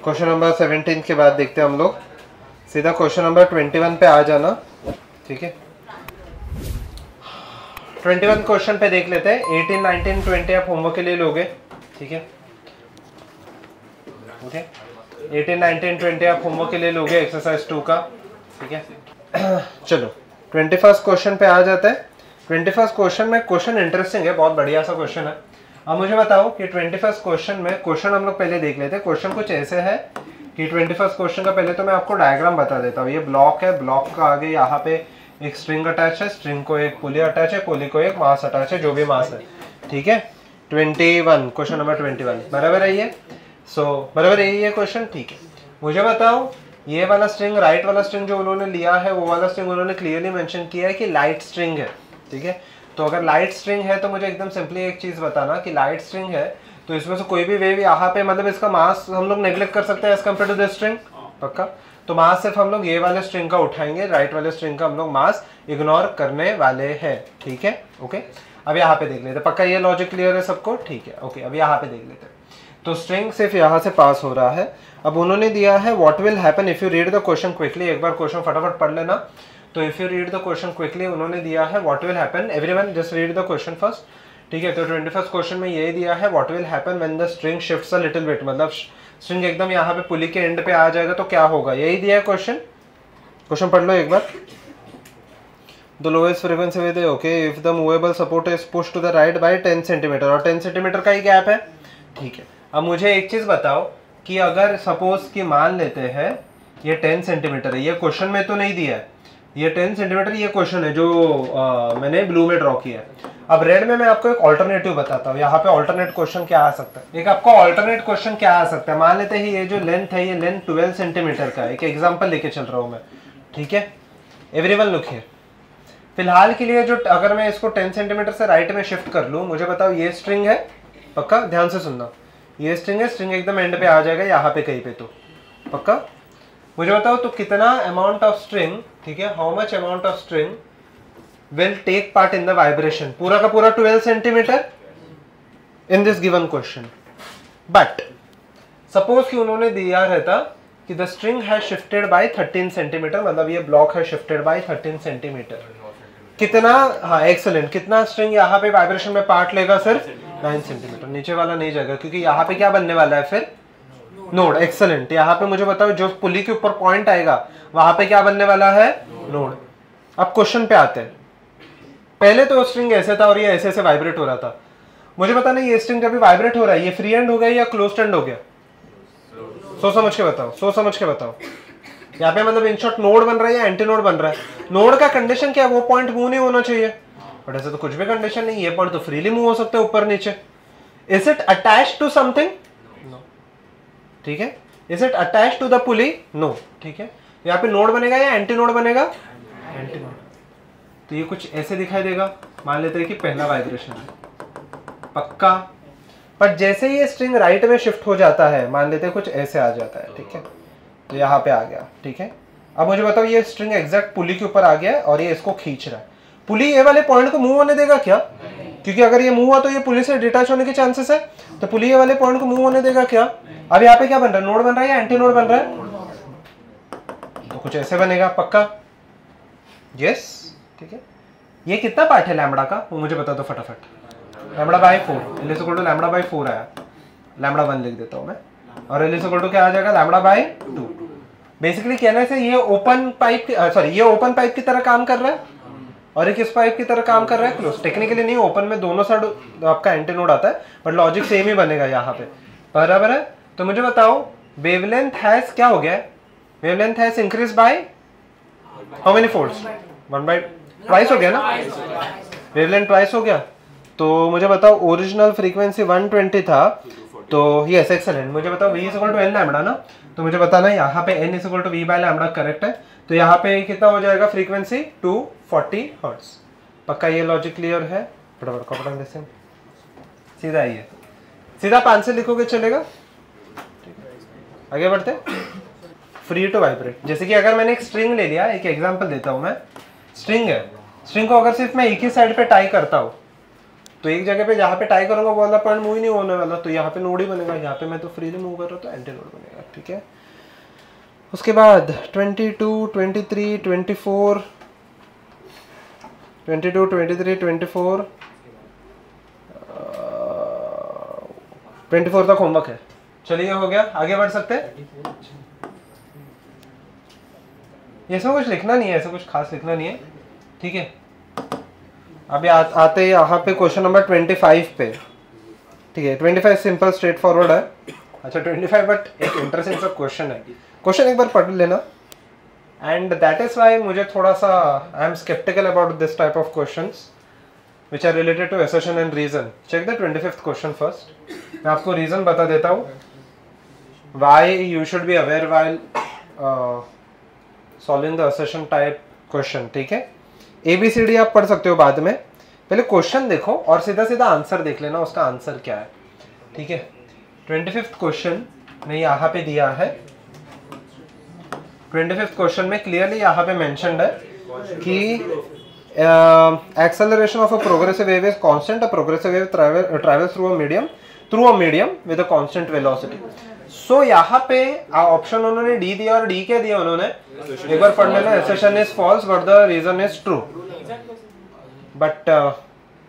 Question number 17 के बाद देखते हैं हम लोग, सीधा क्वेश्चन नंबर 21 पे आ जाना। ठीक है, 21 क्वेश्चन पे देख लेते हैं। 18, 19, 20 आप होमवर्क के लिए लोगे। ठीक है, ओके, 18, 19, 20 आप होमवर्क के लिए लोगे एक्सरसाइज 2 का। ठीक है, चलो 21 क्वेश्चन पे आ जाते हैं। 21 क्वेश्चन में क्वेश्चन इंटरेस्टिंग है, बहुत बढ़िया सा क्वेश्चन है। अब मुझे बताओ कि 21 क्वेश्चन में, क्वेश्चन हम लोग पहले देख लेते हैं। क्वेश्चन कुछ ऐसे है कि 21 क्वेश्चन का पहले तो मैं आपको डायग्राम बता देता हूँ। ये ब्लॉक है, ब्लॉक का आगे यहाँ पे एक स्ट्रिंग अटैच है, स्ट्रिंग को एक पुली अटैच है, पुली को एक मास अटैच है, जो भी मास है। ठीक है, 21 क्वेश्चन नंबर 21 बराबर है ये। बराबर है ये क्वेश्चन। ठीक है, मुझे बताओ ये वाला स्ट्रिंग, राइट वाला स्ट्रिंग जो उन्होंने लिया है, वो वाला स्ट्रिंग उन्होंने क्लियरली मेंशन किया है कि लाइट स्ट्रिंग है। ठीक है, तो अगर लाइट स्ट्रिंग है तो मुझे एकदम सिंपली एक चीज बताना कि लाइट स्ट्रिंग है तो इसमें से कोई भी वेव यहाँ पे, मतलब इसका मास हम लोग नेग्लेक्ट कर सकते हैं as compare to this string, पक्का। तो मास सिर्फ हम लोग ये वाले स्ट्रिंग का उठाएंगे, राइट वाले स्ट्रिंग का हम लोग मास इग्नोर करने वाले हैं। ठीक है, ओके। अब यहाँ पे देख लेते हैं, पक्का ये लॉजिक क्लियर है सबको। ठीक है, ओके। अब यहाँ पे देख लेते हैं, तो स्ट्रिंग सिर्फ यहाँ से पास हो रहा है। अब उन्होंने दिया है what will happen if you read the question quickly. एक बार क्वेश्चन फटाफट पढ़ लेना। तो if you read the question quickly, उन्होंने दिया है what will happen, everyone just read the question first. ठीक है, तो 21st क्वेश्चन में ये दिया है what will happen when the string shifts a little bit, मतलब स्ट्रिंग एकदम यहाँ पे पुली के एंड पे आ जाएगा तो क्या होगा, यही दिया है क्वेश्चन। क्वेश्चन पढ़ लो एक बार। The lowest frequency with okay if the movable support is push to the right by 10 centimetre, और 10 सेंटीमीटर का ही गैप है। ठीक है, अब मुझे एक चीज बताओ कि अगर सपोज कि मान लेते हैं ये 10 सेंटीमीटर है, ये क्वेश्चन में तो नहीं दिया है, ये 10 सेंटीमीटर ये क्वेश्चन है जो मैंने ब्लू में ड्रॉ किया है। अब रेड में मैं आपको एक ऑल्टरनेटिव बताता हूँ। यहाँ पे ऑल्टरनेट क्वेश्चन क्या आ सकता है, एक आपको ऑल्टरनेट क्वेश्चन क्या आ सकता है। मान लेते हैं ये जो लेंथ है, ये लेंथ 12 सेंटीमीटर का है। एक एग्जाम्पल लेके चल रहा हूँ मैं। ठीक है, एवरीवन लुक हियर। फिलहाल के लिए जो, अगर मैं इसको 10 सेंटीमीटर से राइट में शिफ्ट कर लूँ, मुझे बताओ ये स्ट्रिंग है, पक्का ध्यान से सुनना, ये स्ट्रिंग है, स्ट्रिंग एकदम एंड पे आ जाएगा यहाँ पे कहीं पे, तो पक्का मुझे बताओ तो कितना अमाउंट ऑफ स्ट्रिंग, ठीक है, how much amount of string will take part in the vibration, पूरा का पूरा 12 centimetre in this given question. But suppose कि उन्होंने दिया रहता कि द स्ट्रिंग है शिफ्टेड बाय 13 सेंटीमीटर, मतलब ये ब्लॉक है शिफ्टेड बाय 13 सेंटीमीटर। कितना, हाँ एक्सेलेंट, कितना स्ट्रिंग यहाँ पे वाइब्रेशन में पार्ट लेगा, सिर्फ 9 सेंटीमीटर। नीचे वाला नहीं जाएगा क्योंकि यहाँ पे क्या बनने वाला है फिर, नोड। एक्सेलेंट, यहाँ पे मुझे बताओ जो पुली के ऊपर पॉइंट आएगा वहां पे क्या बनने वाला है, नोड। अब क्वेश्चन पे आते हैं। पहले तो स्ट्रिंग ऐसे था और ये ऐसे ऐसे वाइब्रेट हो रहा था। मुझे पता नहीं ये स्ट्रिंग जब भी वाइब्रेट हो रहा है ये फ्री एंड हो गया या क्लोज्ड एंड हो गया, सोच समझ के बताओ, सोच समझ के बताओ। यहाँ पे मतलब इन शॉर्ट नोड बन रहा है या एंटी नोड बन रहा है। नोड का कंडीशन क्या है, वो पॉइंट मूव नहीं होना चाहिए, बट ऐसे तो कुछ भी कंडीशन नहीं, ये पॉइंट तो फ्रीली मूव हो सकते हैं ऊपर नीचे। Is it attached to something, no. ठीक है, is it attached to the pulley, no. ठीक है, यहाँ पे नोड बनेगा या एंटी नोड बनेगा, एंटी नोड। तो ये कुछ ऐसे दिखाई देगा, मान लेते हैं कि पहला वाइब्रेशन है, पक्का। पर जैसे ये स्ट्रिंग राइट में शिफ्ट हो जाता है, मान लेते हैं कुछ ऐसे आ जाता है, ठीक है, तो यहाँ पे आ गया। ठीक है, अब मुझे बताओ ये स्ट्रिंग एग्जैक्ट पुली के ऊपर आ गया है और ये इसको खींच रहा है। पुली ये वाले पॉइंट को मूव होने देगा क्या, क्योंकि अगर ये मूव हुआ तो ये पुली से डिटैच होने के चांसेस है, तो पुली ये वाले पॉइंट को मूव होने देगा क्या। अब यहाँ पे क्या बन रहा है, नोड बन रहा है या एंटी नोड बन रहा है, तो कुछ ऐसे बनेगा, पक्का। यस, ठीक है। ये कितना पार्ट है लैम्बडा का, वो मुझे बता दो फटाफट। Lambda by 4, L is equal to lambda by 4 आया, लैम्बडा 1 लिख देता हूँ मैं, और एल इज इक्वल टू क्या आ जाएगा, लैम्बडा बाय 2। बेसिकली कहने से ये ओपन पाइप, सॉरी ये ओपन पाइप की तरह काम कर रहा है और ये किस पाइप की तरह काम कर रहा है, क्लोज। टेक्निकली नहीं, ओपन में दोनों साइड आपका एंटी नोड आता है, बट लॉजिक सेम ही बनेगा यहाँ पे, बराबर है। तो मुझे बताओ वेवलेंथ हैज क्या हो गया, wavelength has increase by how many folds, 1 bye twice हो गया ना, वेवलेंथ ट्वाइस हो गया। तो मुझे बताओ ओरिजिनल फ्रीक्वेंसी 120 था, तो यस एक्सेलेंट। मुझे बताओ v is equal to n lambda ना, तो मुझे बताना है यहाँ पे n is equal to v by lambda correct है, तो यहाँ पे कितना हो जाएगा फ्रीक्वेंसी 240 हर्ट्ज, पक्का। ये लॉजिक क्लियर है, फटाफट कॉपी डाल देते हैं, सीधा ही है, सीधा 5 से लिखोगे चलेगा। आगे बढ़ते, फ्री टू वाइब्रेट। जैसे कि अगर मैंने एक स्ट्रिंग ले लिया, एक एग्जांपल देता हूँ मैं, स्ट्रिंग है, स्ट्रिंग को अगर सिर्फ मैं एक ही साइड पे टाई करता हूँ तो एक जगह पे जहाँ पे टाई करूंगा वो वाला पॉइंट मूव ही नहीं होने वाला, तो यहाँ पे नोड ही बनेगा। यहाँ पे मैं तो फ्रीली मूव कर रहा हूँ तो एंटी नोड बनेगा। ठीक है। उसके बाद 22, 23, 24, 22, 23, 24, 24 तक होमवर्क है। चलिए हो गया, आगे बढ़ सकते हैं। इसमें कुछ लिखना नहीं है, ऐसा कुछ खास लिखना नहीं है, ठीक है। अभी आते हैं यहाँ पे क्वेश्चन नंबर 25 पे, ठीक है। 25 सिंपल स्ट्रेट फॉरवर्ड है। अच्छा 25 बट एक इंटरेस्टिंग सा क्वेश्चन है। क्वेश्चन एक बार पढ़ लेना, एंड दैट इज वाई मुझे थोड़ा सा I am sceptical about this type of questions which are related to assertion and reason. Check the 25th question first. मैं आपको रीजन बता देता हूँ why you should be aware while solving the assertion type question, ठीक है। ABCD आप पढ़ सकते हो बाद में, पहले क्वेश्चन देखो और सीधा सीधा आंसर देख लेना उसका आंसर क्या है, ठीक है। 25th क्वेश्चन में यहाँ पे दिया है, 25th क्वेश्चन में क्लियरली यहाँ पे मेंशन्ड है कि acceleration of a progressive wave is constant, a progressive wave travels through a medium with a constant velocity. So यहाँ पे ऑप्शन उन्होंने डी दिया, और डी क्या दिया उन्होंने एक बार पढ़ लेना, assertion is false but the reason is true, but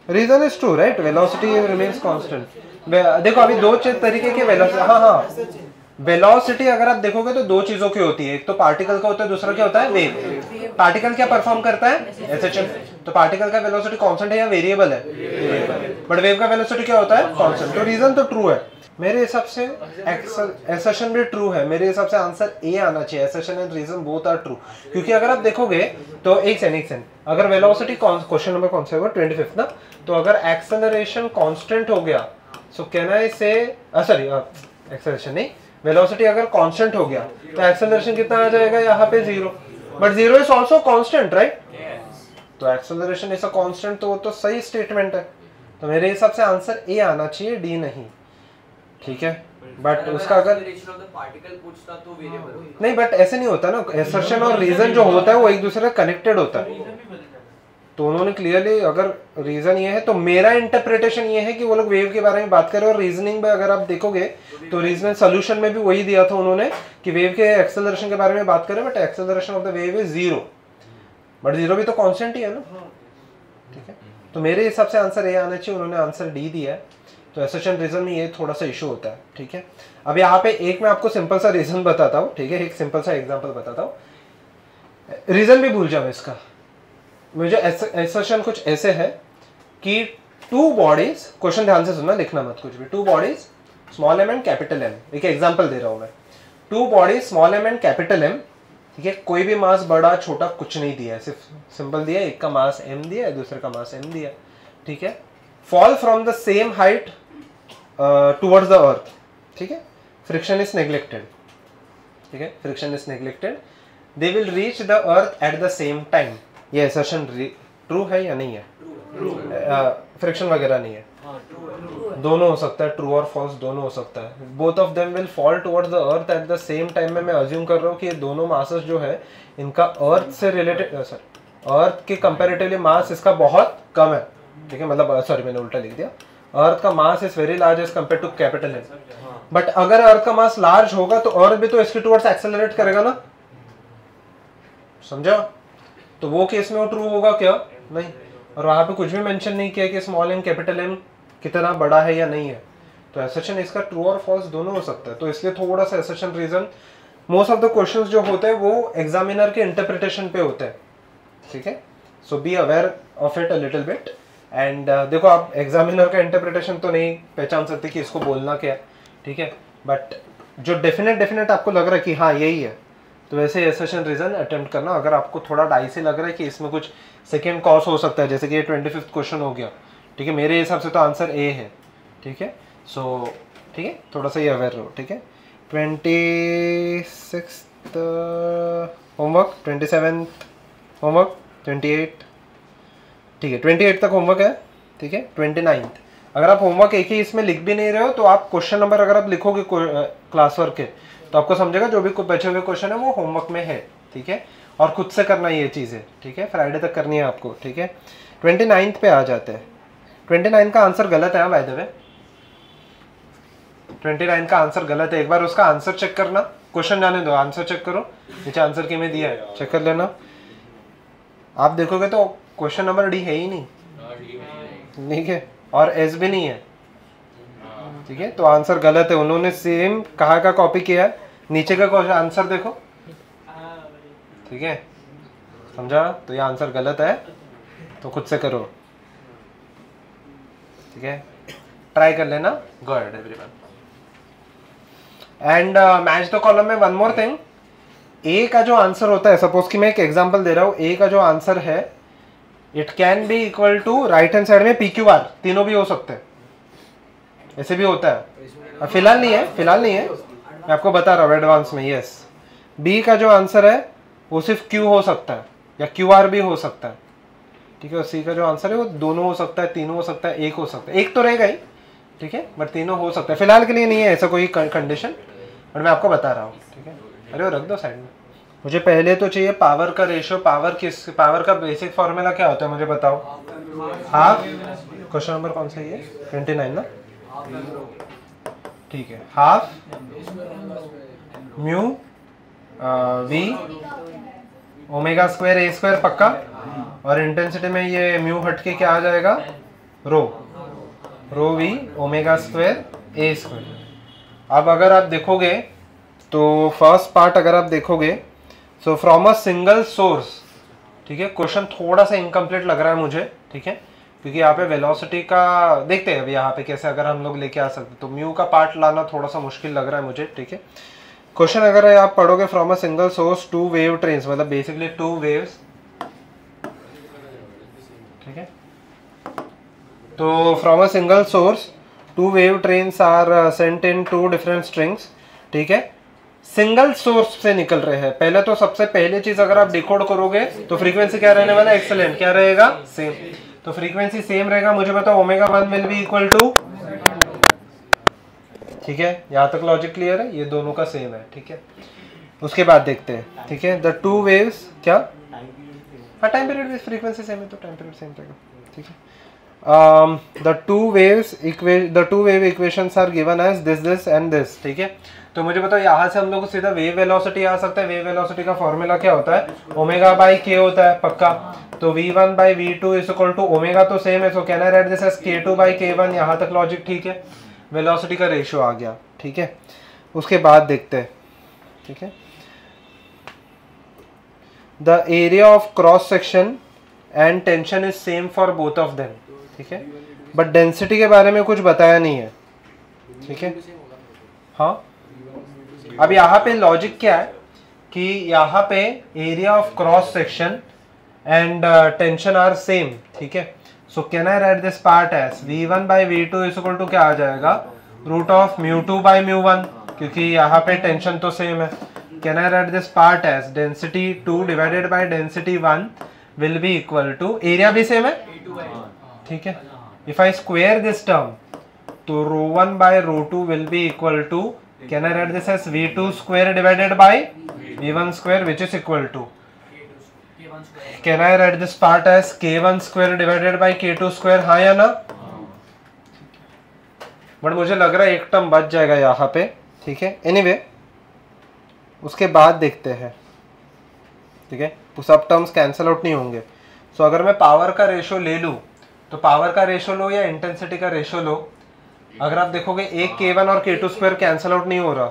reason is true, right? Velocity remains constant। देखो अभी दो तरीके के वेलोसिटी, हाँ वेलोसिटी अगर आप देखोगे तो दो चीजों की होती है, एक तो पार्टिकल का होता है, दूसरा क्या होता है वेव। पार्टिकल क्या परफॉर्म करता है एसएचएन, तो पार्टिकल का वेलोसिटी कांस्टेंट है या वेरिएबल है, बट वेव का वेलोसिटी क्या होता है कांस्टेंट। तो रीजन तो ट्रू है मेरे हिसाब से, एसर्शन भी ट्रू है मेरे हिसाब से, आंसर ए आना चाहिए। Assertion and reason both are true, क्योंकि अगर आप देखोगे तो एक सेकंड अगर वेलोसिटी क्वेश्चन नंबर कौन सा होगा 25 ना, तो अगर एक्सेलरेशन कांस्टेंट हो गया सो कैन आई से सॉरी एक्सेलरेशन नहीं वेलोसिटी अगर कांस्टेंट हो गया तो एक्सेलरेशन कितना आ जाएगा यहाँ पे 0, but 0 is also constant, right. तो एक्सेलरेशन इज अ कांस्टेंट, तो वो तो सही स्टेटमेंट है। तो मेरे हिसाब से आंसर ए आना चाहिए, डी नहीं, ठीक है। बट उसका अगर नहीं, बट ऐसे नहीं होता ना, एसर्शन और रीजन जो होता है वो एक दूसरे से कनेक्टेड होता है। तो उन्होंने क्लियरली अगर रीजन ये है तो मेरा इंटरप्रिटेशन ये है कि वो लोग वेव के बारे में बात कर रहे हैं, और रीजनिंग में अगर आप देखोगे तो रीजनिंग सोल्यूशन में भी वही दिया था उन्होंने कि वेव के एक्सेलरेशन के बारे में बात करें, but acceleration of the wave is 0, but 0 भी तो कांस्टेंट ही है ना, ठीक है। तो मेरे हिसाब से आंसर ए आना चाहिए, उन्होंने आंसर डी दिया है। तो एसर्शन रीजन में ये थोड़ा सा इशू होता है, ठीक है। अब यहाँ पे एक मैं आपको सिंपल सा रीजन बताता हूँ, ठीक है, एक सिंपल सा एग्जांपल बताता हूँ। रीजन भी भूल जाओ इसका, मुझे एसर्शन कुछ ऐसे है कि टू बॉडीज, क्वेश्चन ध्यान से सुनना, लिखना मत कुछ भी, two bodies small M and capital M, एक एग्जांपल दे रहा हूँ मैं। Two bodies small M and capital M, ठीक है, कोई भी मास बड़ा छोटा कुछ नहीं दिया है, सिर्फ सिंपल दिया, एक का मास एम दिया है, दूसरे का मास एम दिया, ठीक है। Fall from the same height towards the earth, ठीक है, फ्रिक्शन इज नेग्लेक्टेड, ठीक है, friction is neglected, they will reach the earth at the same time. ये असर्शन ट्रू है या नहीं है? फ्रिक्शन वगैरह नहीं है, दोनों हो सकता है, ट्रू और फॉल्स दोनों हो सकता है। Both of them will fall towards the earth at the same time में मैं अज्यूम कर रहा हूँ कि ये दोनों मासेस जो है इनका अर्थ से रिलेटेड, अर्थ के कंपैरेटिवली मास इसका बहुत कम है, ठीक है, मतलब सॉरी मैंने उल्टा लिख दिया, अर्थ का mass is very large as compare to capital M. But अगर अर्थ का मास लार्ज होगा तो अर्थ भी तो इसके टुवर्ड्स एक्सेलरेट करेगा ना, समझा? तो वो केस में वो ट्रू होगा क्या? नहीं। और वहां पे कुछ भी मेंशन नहीं किया कि स्मॉल एम कैपिटल एम कितना बड़ा है या नहीं है। तो असर्शन इसका ट्रू और फॉल्स दोनों हो सकता है। तो इसलिए थोड़ा सा assertion reason, most of the questions जो होते हैं वो एग्जामिनर के इंटरप्रिटेशन पे होते हैं, ठीक है। So be aware of it a little bit. And देखो आप एग्जामिनर का इंटरप्रिटेशन तो नहीं पहचान सकते कि इसको बोलना क्या है, ठीक है, बट जो डेफिनेट आपको लग रहा है कि हाँ यही है, तो वैसे असर्शन रीजन अटेम्प्ट करना। अगर आपको थोड़ा डाई से लग रहा है कि इसमें कुछ सेकेंड कॉज हो सकता है, जैसे कि ये 25th क्वेश्चन हो गया, ठीक है, मेरे हिसाब से तो आंसर ए है, ठीक है। सो ठीक है, थोड़ा सा ये अवेयर रहो, ठीक है। 26th होमवर्क, 27th होमवर्क, 28, ठीक है, 28 तक होमवर्क है, ठीक है। 29th अगर आप होमवर्क एक ही इसमें लिख भी नहीं रहे हो तो आप क्वेश्चन नंबर अगर आप लिखोगे क्लास वर्क के तो आपको समझेगा जो भी बचे हुए क्वेश्चन है वो होमवर्क में है, ठीक है। और खुद से करना ये चीज़ें, ठीक है, फ्राइडे तक करनी है आपको, ठीक है। 29th पे आ जाते हैं। 29 का आंसर गलत है बाय द वे, 29 का आंसर गलत है। एक बार उसका आंसर चेक करना, क्वेश्चन जाने दो, आंसर चेक करो, नीचे आंसर की में दिया है, चेक कर लेना। आप देखोगे तो क्वेश्चन नंबर डी है ही नहीं, ठीक है, और एस भी नहीं है, ठीक है, तो आंसर गलत है। उन्होंने सेम कहाँ का कॉपी किया है, नीचे का क्वेश्चन आंसर देखो, ठीक है, समझा? तो ये आंसर गलत है, तो खुद से करो, ठीक है, ट्राई कर लेना। Go ahead everyone and match the column में। वन मोर थिंग, ए का जो आंसर होता है, सपोज कि मैं एक एग्जांपल दे रहा हूं, ए का जो आंसर है it can be equal to right hand side में पी क्यू आर, तीनों भी हो सकते हैं, ऐसे भी होता है। फिलहाल नहीं है, फिलहाल नहीं है, मैं आपको बता रहा हूँ एडवांस में। यस, बी का जो आंसर है वो सिर्फ क्यू हो सकता है या क्यू आर भी हो सकता है, ठीक है। और सी का जो आंसर है वो दोनों हो सकता है, तीनों हो सकता है, एक हो सकता है, एक तो रहेगा ही, ठीक है, बट तीनों हो सकता है। फिलहाल के लिए नहीं है ऐसा कोई कंडीशन, बट मैं आपको बता रहा हूँ, ठीक है। अरे वो रख दो साइड में। मुझे पहले तो चाहिए पावर का रेशियो। पावर का बेसिक फॉर्मूला क्या होता है मुझे बताओ? हाफ, क्वेश्चन नंबर कौन सा है? 29 ना, ठीक है, half mu v omega square a square, पक्का। और इंटेंसिटी में ये म्यू हट के क्या आ जाएगा? Rho v omega square a square. अब अगर आप देखोगे तो फर्स्ट पार्ट अगर आप देखोगे, so from a single source, ठीक है, क्वेश्चन थोड़ा सा इनकम्प्लीट लग रहा है मुझे, ठीक है, क्योंकि यहाँ पे वेलोसिटी का देखते हैं अभी यहाँ पे कैसे अगर हम लोग लेके आ सकते, तो म्यू का पार्ट लाना थोड़ा सा मुश्किल लग रहा है मुझे, ठीक है। क्वेश्चन अगर आप पढ़ोगे, from a single source two wave trains, मतलब बेसिकली टू वेव्स, ठीक है, तो from a single source two wave trains are sent in two different strings, ठीक है, सिंगल सोर्स से निकल रहे हैं। पहले तो सबसे पहली चीज अगर आप डिकोड करोगे तो फ्रीक्वेंसी क्या रहने वाला है? एक्सेलेंट, क्या रहेगा? सेम। तो फ्रीक्वेंसी सेम रहेगा। मुझे बताओ omega 1 will be equal to, ठीक है, यहाँ तक लॉजिक क्लियर है, ये दोनों का सेम है, ठीक है। उसके बाद देखते हैं, ठीक है, द टू वेव्स, क्या? हाँ, टाइम पीरियड भी फ्रीक्वेंसी सेम है तो टाइम पीरियड सेम रहेगा, ठीक है। the two wave equations are given as this and this, ठीक है। तो मुझे बताओ यहाँ से हम लोग को सीधा वेव वेलोसिटी आ सकता है। वेव वेलोसिटी का फॉर्मूला क्या होता है? ओमेगा बाई के होता है, पक्का। तो v1 by v2 is equal to, omega तो सेम है, so can I write this as k2 by k1, यहाँ तक लॉजिक ठीक है। वेलोसिटी का रेशियो आ गया, ठीक है। उसके बाद देखते हैं, ठीक है, the area of cross section and tension is same for both of them, ठीक है, बट डेंसिटी के बारे में कुछ बताया नहीं है, ठीक है। हाँ, अब यहाँ पे लॉजिक क्या है कि यहाँ पे area of cross section and tension are same, ठीक है। So can I write this part as v1 by v2 is equal to क्या आ जाएगा? रूट ऑफ μ2 बाई μ1, क्योंकि यहाँ पे टेंशन तो सेम है। Can I write this part as density 2 divided by density 1 will be equal to, area भी same है, ठीक है। If I square this term तो ρ1 by ρ2 will be equal to, can I write this as v2 square divided by v1 square which is equal to, can I write this part as k1 square divided by k2 square, हाँ या ना? But मुझे लग रहा है एक term बच जाएगा यहाँ पे, ठीक है। एनीवे, उसके बाद देखते हैं, ठीक है, तो सब टर्म्स कैंसिल आउट नहीं होंगे। सो अगर मैं पावर का रेशियो ले लूँ तो पावर का रेशियो लो या इंटेंसिटी का रेशियो लो, अगर आप देखोगे एक k1 और k2 स्क्वायर कैंसिल आउट नहीं हो रहा,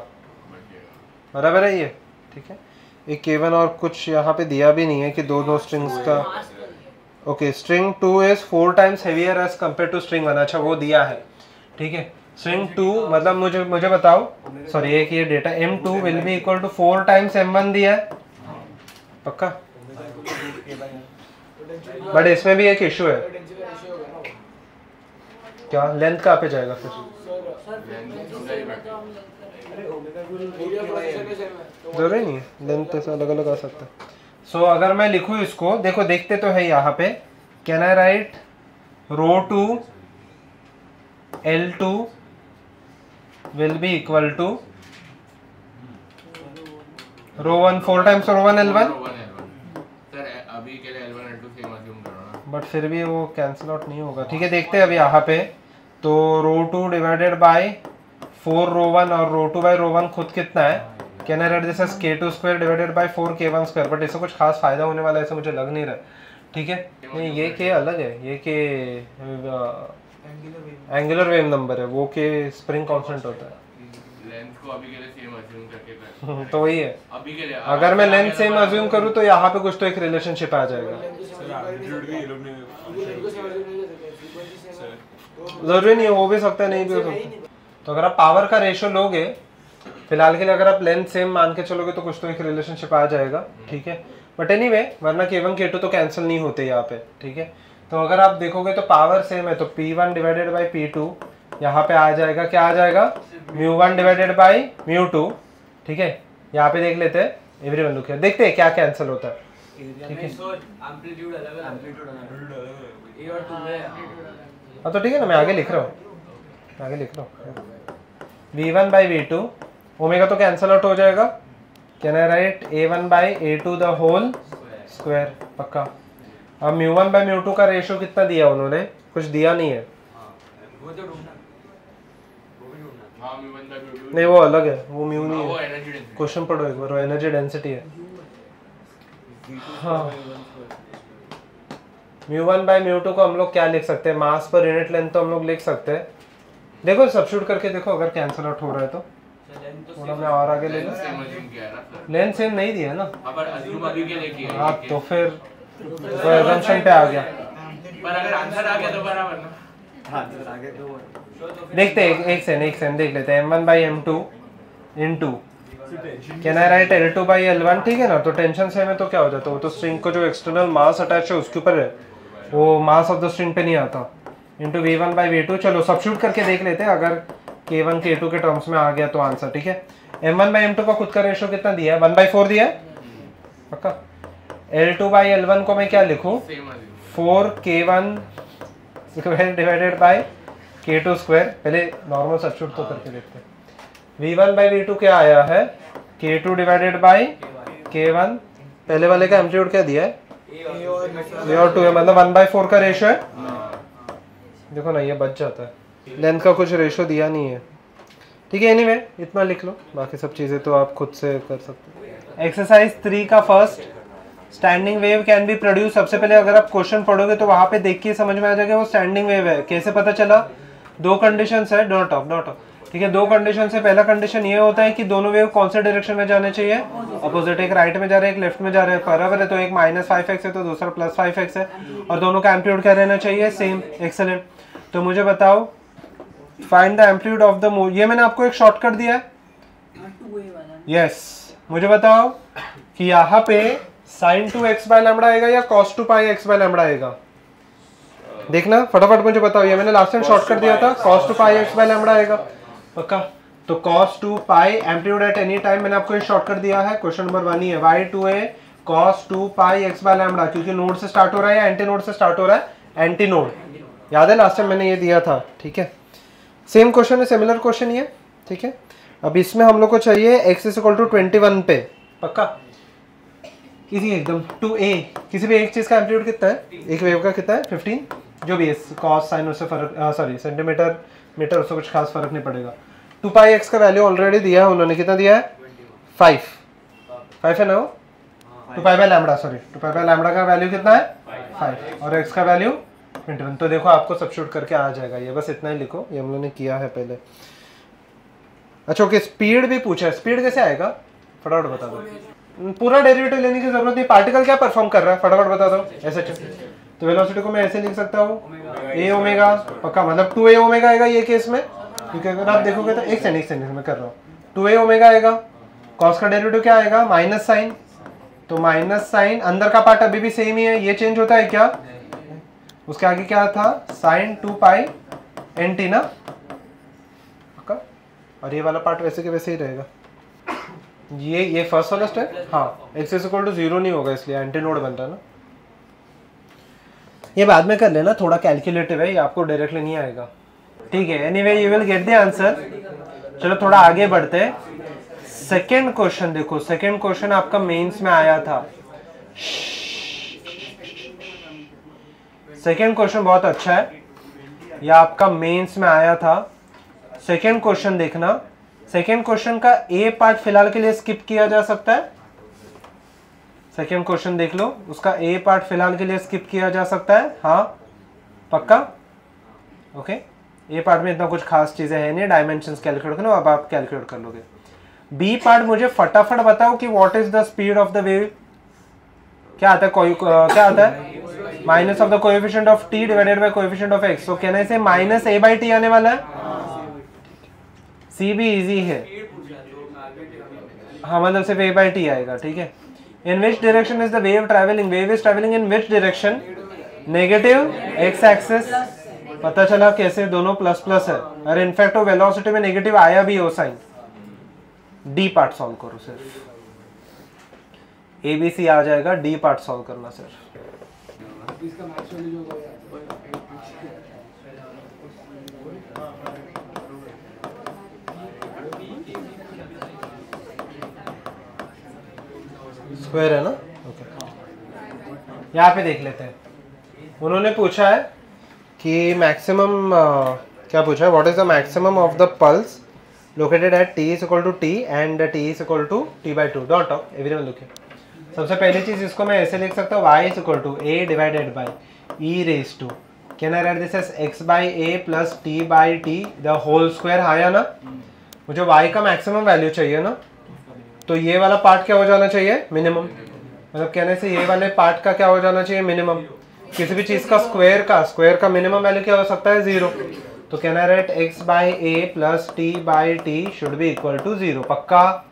बराबर है ये, ठीक है। एक k1 और कुछ यहाँ पे दिया भी नहीं है कि दो स्ट्रिंग्स का, okay, string 2 is 4 times heavier as compare to string 1, अच्छा वो दिया है, ठीक है। स्ट्रिंग 2 मतलब मुझे बताओ, सॉरी एक ये data m2 will be equal to 4 times m1 दिया है, पक्का। बट इसमें भी एक इशू है, क्या लेंथ कहाँ पे जाएगा फिर? जरूरी नहीं है, लेंथ ऐसा अलग अलग आ सकता है। सो अगर मैं लिखूँ इसको, देखो देखते तो है यहाँ पे, can I write ρ2 L2 will be equal to ρ1 4 times ρ1 L1, अभी के लिए L1 L2 सेम अज्यूम करो ना, बट फिर भी वो कैंसिल आउट नहीं होगा, ठीक है। देखते हैं अभी यहाँ पे, तो ρ2 डिवाइडेड बाय 4 रो 1 और रो 2 बाई रो 1 खुद कितना है, can I write this as k2 square divided by 4k1 square, but इससे कुछ खास फायदा होने वाला है ऐसा मुझे लग नहीं रहा, ठीक है। नहीं ये के अलग है, ये के एंगुलर वेव नंबर है, वो के स्प्रिंग कांस्टेंट होता है। लेंथ को अभी के लिए सेम अज्यूम करके कर तो वही है, अभी के लिए अगर मैं लेंथ सेम अज्यूम करूँ तो यहाँ पे कुछ तो एक रिलेशनशिप आ जाएगा। जरूरी नहीं है, हो भी सकता है नहीं भी हो सकता। तो अगर आप पावर का रेशियो लोगे फिलहाल के लिए, अगर आप लेंथ सेम मान के चलोगे तो कुछ तो एक रिलेशनशिप आ जाएगा, ठीक है। बट एनीवे वरना k1 k2 तो कैंसिल नहीं होते यहाँ पे, ठीक है। तो अगर आप देखोगे तो पावर सेम है, तो p1 डिवाइडेड बाई p2 यहाँ पे आ जाएगा, क्या आ जाएगा, μ1 डिवाइडेड बाई μ2, ठीक है। यहाँ पे देख लेते हैं, एवरीवन लुक हियर, देखते हैं क्या कैंसिल होता है, ठीक है। हाँ तो ठीक है ना, मैं आगे लिख रहा हूँ, v1 बाई v2, ओमेगा तो कैंसिल आउट हो जाएगा, can I write a1 by a2 the whole square, पक्का। अब μ1 बाई μ2 का रेशियो कितना दिया उन्होंने, कुछ दिया नहीं है, नहीं वो अलग है, वो म्यू नहीं है, क्वेश्चन पढ़ो एक बार, वो एनर्जी डेंसिटी है। हाँ μ1 बाई μ2 को हम लोग क्या लिख सकते हैं, मास पर यूनिट लेंथ तो हम लोग लिख सकते हैं, देखो सब्स्टिट्यूट करके देखो अगर कैंसिल आउट हो रहा है तो थोड़ा मैं और आगे ले लूं, लेंथ सेम नहीं दिया है ना, आप तो फिर तो assumption पे आ गया, पर अगर आंसर आ गया तो बराबर ना, देखते हैं एक सेकंड देख लेते हैं, m1 by m2 into can I right L2 by L1, ठीक है ना। तो टेंशन सेम है तो क्या हो जाता है, वो तो स्ट्रिंग को जो एक्सटर्नल मास अटैच है उसके ऊपर है, वो मास ऑफ द स्ट्रिंग पे नहीं आता, इंटू v1 बाई v2। चलो सब्स्टिट्यूट करके देख लेते हैं, अगर k1 k2 के टर्म्स में आ गया तो आंसर, ठीक है। m1 बाई m2 का खुद का रेशियो कितना दिया है, 1/4 दिया है, पक्का। L2 बाई L1 को मैं क्या लिखूं, 4k1 square divided by k2 square, पहले नॉर्मल सब्स्टिट्यूट तो करके देखते हैं। v1 बाई v2 क्या आया है, k2 डिवाइडेड बाई k1, पहले वाले का एम्पलीट्यूड क्या दिया है, a और 2 है, मतलब 1/4 का रेशियो है, देखो ना ये बच जाता है, लेंथ का कुछ रेशियो दिया नहीं है, ठीक है। एनीवे इतना लिख लो, बाकी सब चीज़ें तो आप खुद से कर सकते हो। एक्सरसाइज 3 का first, standing wave can be produce. सबसे पहले अगर आप क्वेश्चन पढ़ोगे तो वहां पे देख के समझ में आ जाएगा वो स्टैंडिंग वेव है, कैसे पता चला, दो कंडीशंस है, डॉट ऑफ, ठीक है। दो कंडीशन है, पहला कंडीशन ये होता है कि दोनों वेव कौन से डायरेक्शन में जाने चाहिए, अपोजिट, एक राइट में जा रहे हैं एक लेफ्ट में जा रहे हैं, बराबर है, तो एक -5x है तो दूसरा +5x है, और दोनों का एम्पलीट्यूड क्या रहना चाहिए, सेम, एक्सेलेंट। तो मुझे बताओ find the amplitude of the move, ये मैंने आपको एक शॉर्टकट दिया है, यस। मुझे बताओ कि यहाँ पे sin 2x बाय लैम्बडा आएगा या cos 2 पाई x बाय लैम्बडा आएगा, देखना फटाफट मुझे बताओ, ये मैंने लास्ट टाइम शॉर्टकट दिया था, cos 2 पाई x बाय लैम्बडा आएगा, पक्का। तो cos 2 pi amplitude at any time, मैंने आपको ये शॉर्टकट दिया है, क्वेश्चन नंबर 1 ही है, y2a cos 2 पाई x बाय लैम्बडा, क्योंकि नोड से स्टार्ट हो रहा है या एंटी नोड से स्टार्ट हो रहा है, एंटी नोड, याद है लास्ट टाइम मैंने ये दिया था, ठीक है। सेम क्वेश्चन है, सिमिलर क्वेश्चन ही है, ठीक है। अब इसमें हम लोग को चाहिए x = 21 पे, पक्का, इजी एकदम। 2a, किसी भी एक चीज का एम्पलीट्यूड कितना है, एक वेव का कितना है, 15, जो भी है, कॉस साइन उससे फर्क, सॉरी सेंटीमीटर मीटर, उससे कुछ खास फर्क नहीं पड़ेगा। 2 पाई x का वैल्यू ऑलरेडी दिया है उन्होंने, कितना दिया है, 5 है ना वो, 2 pi by lambda, sorry 2 pi by lambda का वैल्यू कितना है, 5, और x का वैल्यू 21। तो देखो आपको सब्स्टिट्यूट करके आ जाएगा, ये बस इतना ही लिखो, ये हम लोगों ने किया है पहले। अच्छा ओके, स्पीड भी पूछा है, स्पीड कैसे आएगा, फटाफट बता दो, पूरा डेरिवेटिव लेने की जरूरत नहीं, पार्टिकल क्या परफॉर्म कर रहा है फटाफट बता दो, ऐसे। तो वेलोसिटी को मैं ऐसे लिख सकता हूँ, a ओमेगा, पक्का, मतलब 2a ओमेगा आएगा ये केस में, क्योंकि अगर आप देखोगे तो एक सेकंड मैं कर रहा हूँ, 2a ओमेगा आएगा, कॉस का डेरिवेटिव क्या आएगा, माइनस साइन, तो माइनस साइन, अंदर का पार्ट अभी भी सेम ही है, ये चेंज होता है क्या, उसके आगे क्या था, साइन 2 पाई nt ना, पक्का, और ये वाला पार्ट वैसे के वैसे ही रहेगा, ये फर्स्ट वाला स्टेप, हाँ, x = 0 नहीं होगा इसलिए एंटी नोड बन रहा है ना, ये बाद में कर लेना, थोड़ा कैलकुलेटिव है, ये आपको डायरेक्टली नहीं आएगा, ठीक है। Anyway you will get the answer. चलो थोड़ा आगे बढ़ते हैं, सेकंड क्वेश्चन देखो, सेकंड क्वेश्चन आपका मेंस में आया था, सेकंड क्वेश्चन बहुत अच्छा है, ये आपका मेंस में आया था, सेकेंड क्वेश्चन देखना, सेकेंड क्वेश्चन का ए पार्ट फिलहाल के लिए स्किप किया जा सकता है। सेकेंड क्वेश्चन देख लो, उसका ए पार्ट फिलहाल के लिए स्किप किया जा सकता है, हाँ पक्का, ओके। ए पार्ट में इतना कुछ खास चीजें है नहीं, डायमेंशंस कैलकुलेट करो, अब आप कैलकुलेट कर लोगे। बी पार्ट मुझे फटाफट बताओ कि what is the speed of the wave. क्या आता है, क्या आता है, minus of the coefficient of t divided by coefficient of x. So कहने से माइनस ए बाई टी आने वाला है। सी भी इजी है, हाँ मतलब सिर्फ ए बाई टी आएगा, ठीक है। In which direction is the wave travelling, wave is travelling in which direction, negative x axis. पता चला कैसे, दोनों प्लस प्लस है। अरे इनफैक्ट वो वेलोसिटी में नेगेटिव आया भी हो साइन। डी पार्ट सॉल्व करो सिर्फ, ए बी सी आ जाएगा, डी पार्ट सॉल्व करना सिर्फ। स्क्वायर है ना, ओके। यहाँ पे देख लेते हैं, उन्होंने पूछा है कि मैक्सिमम क्या पूछा है, what is the maximum of the pulse located at T is equal to T and T is equal to T by two. Dot of everyone look. सबसे पहली चीज इसको मैं ऐसे लिख सकता हूँ, Y is equal to A divided by E raise to, can I write this as X by A plus T by T the whole square. आया ना, मुझे वाई का मैक्सिमम वैल्यू चाहिए ना, तो ये वाला पार्ट क्या हो जाना चाहिए, मिनिमम। मतलब कहने से ये वाले पार्ट का क्या हो जाना चाहिए, मिनिमम। किसी भी चीज का स्क्वायर का मिनिमम वैल्यू क्या हो सकता है, 0। तो can I write X by A plus T by T should be equal to 0। पक्का,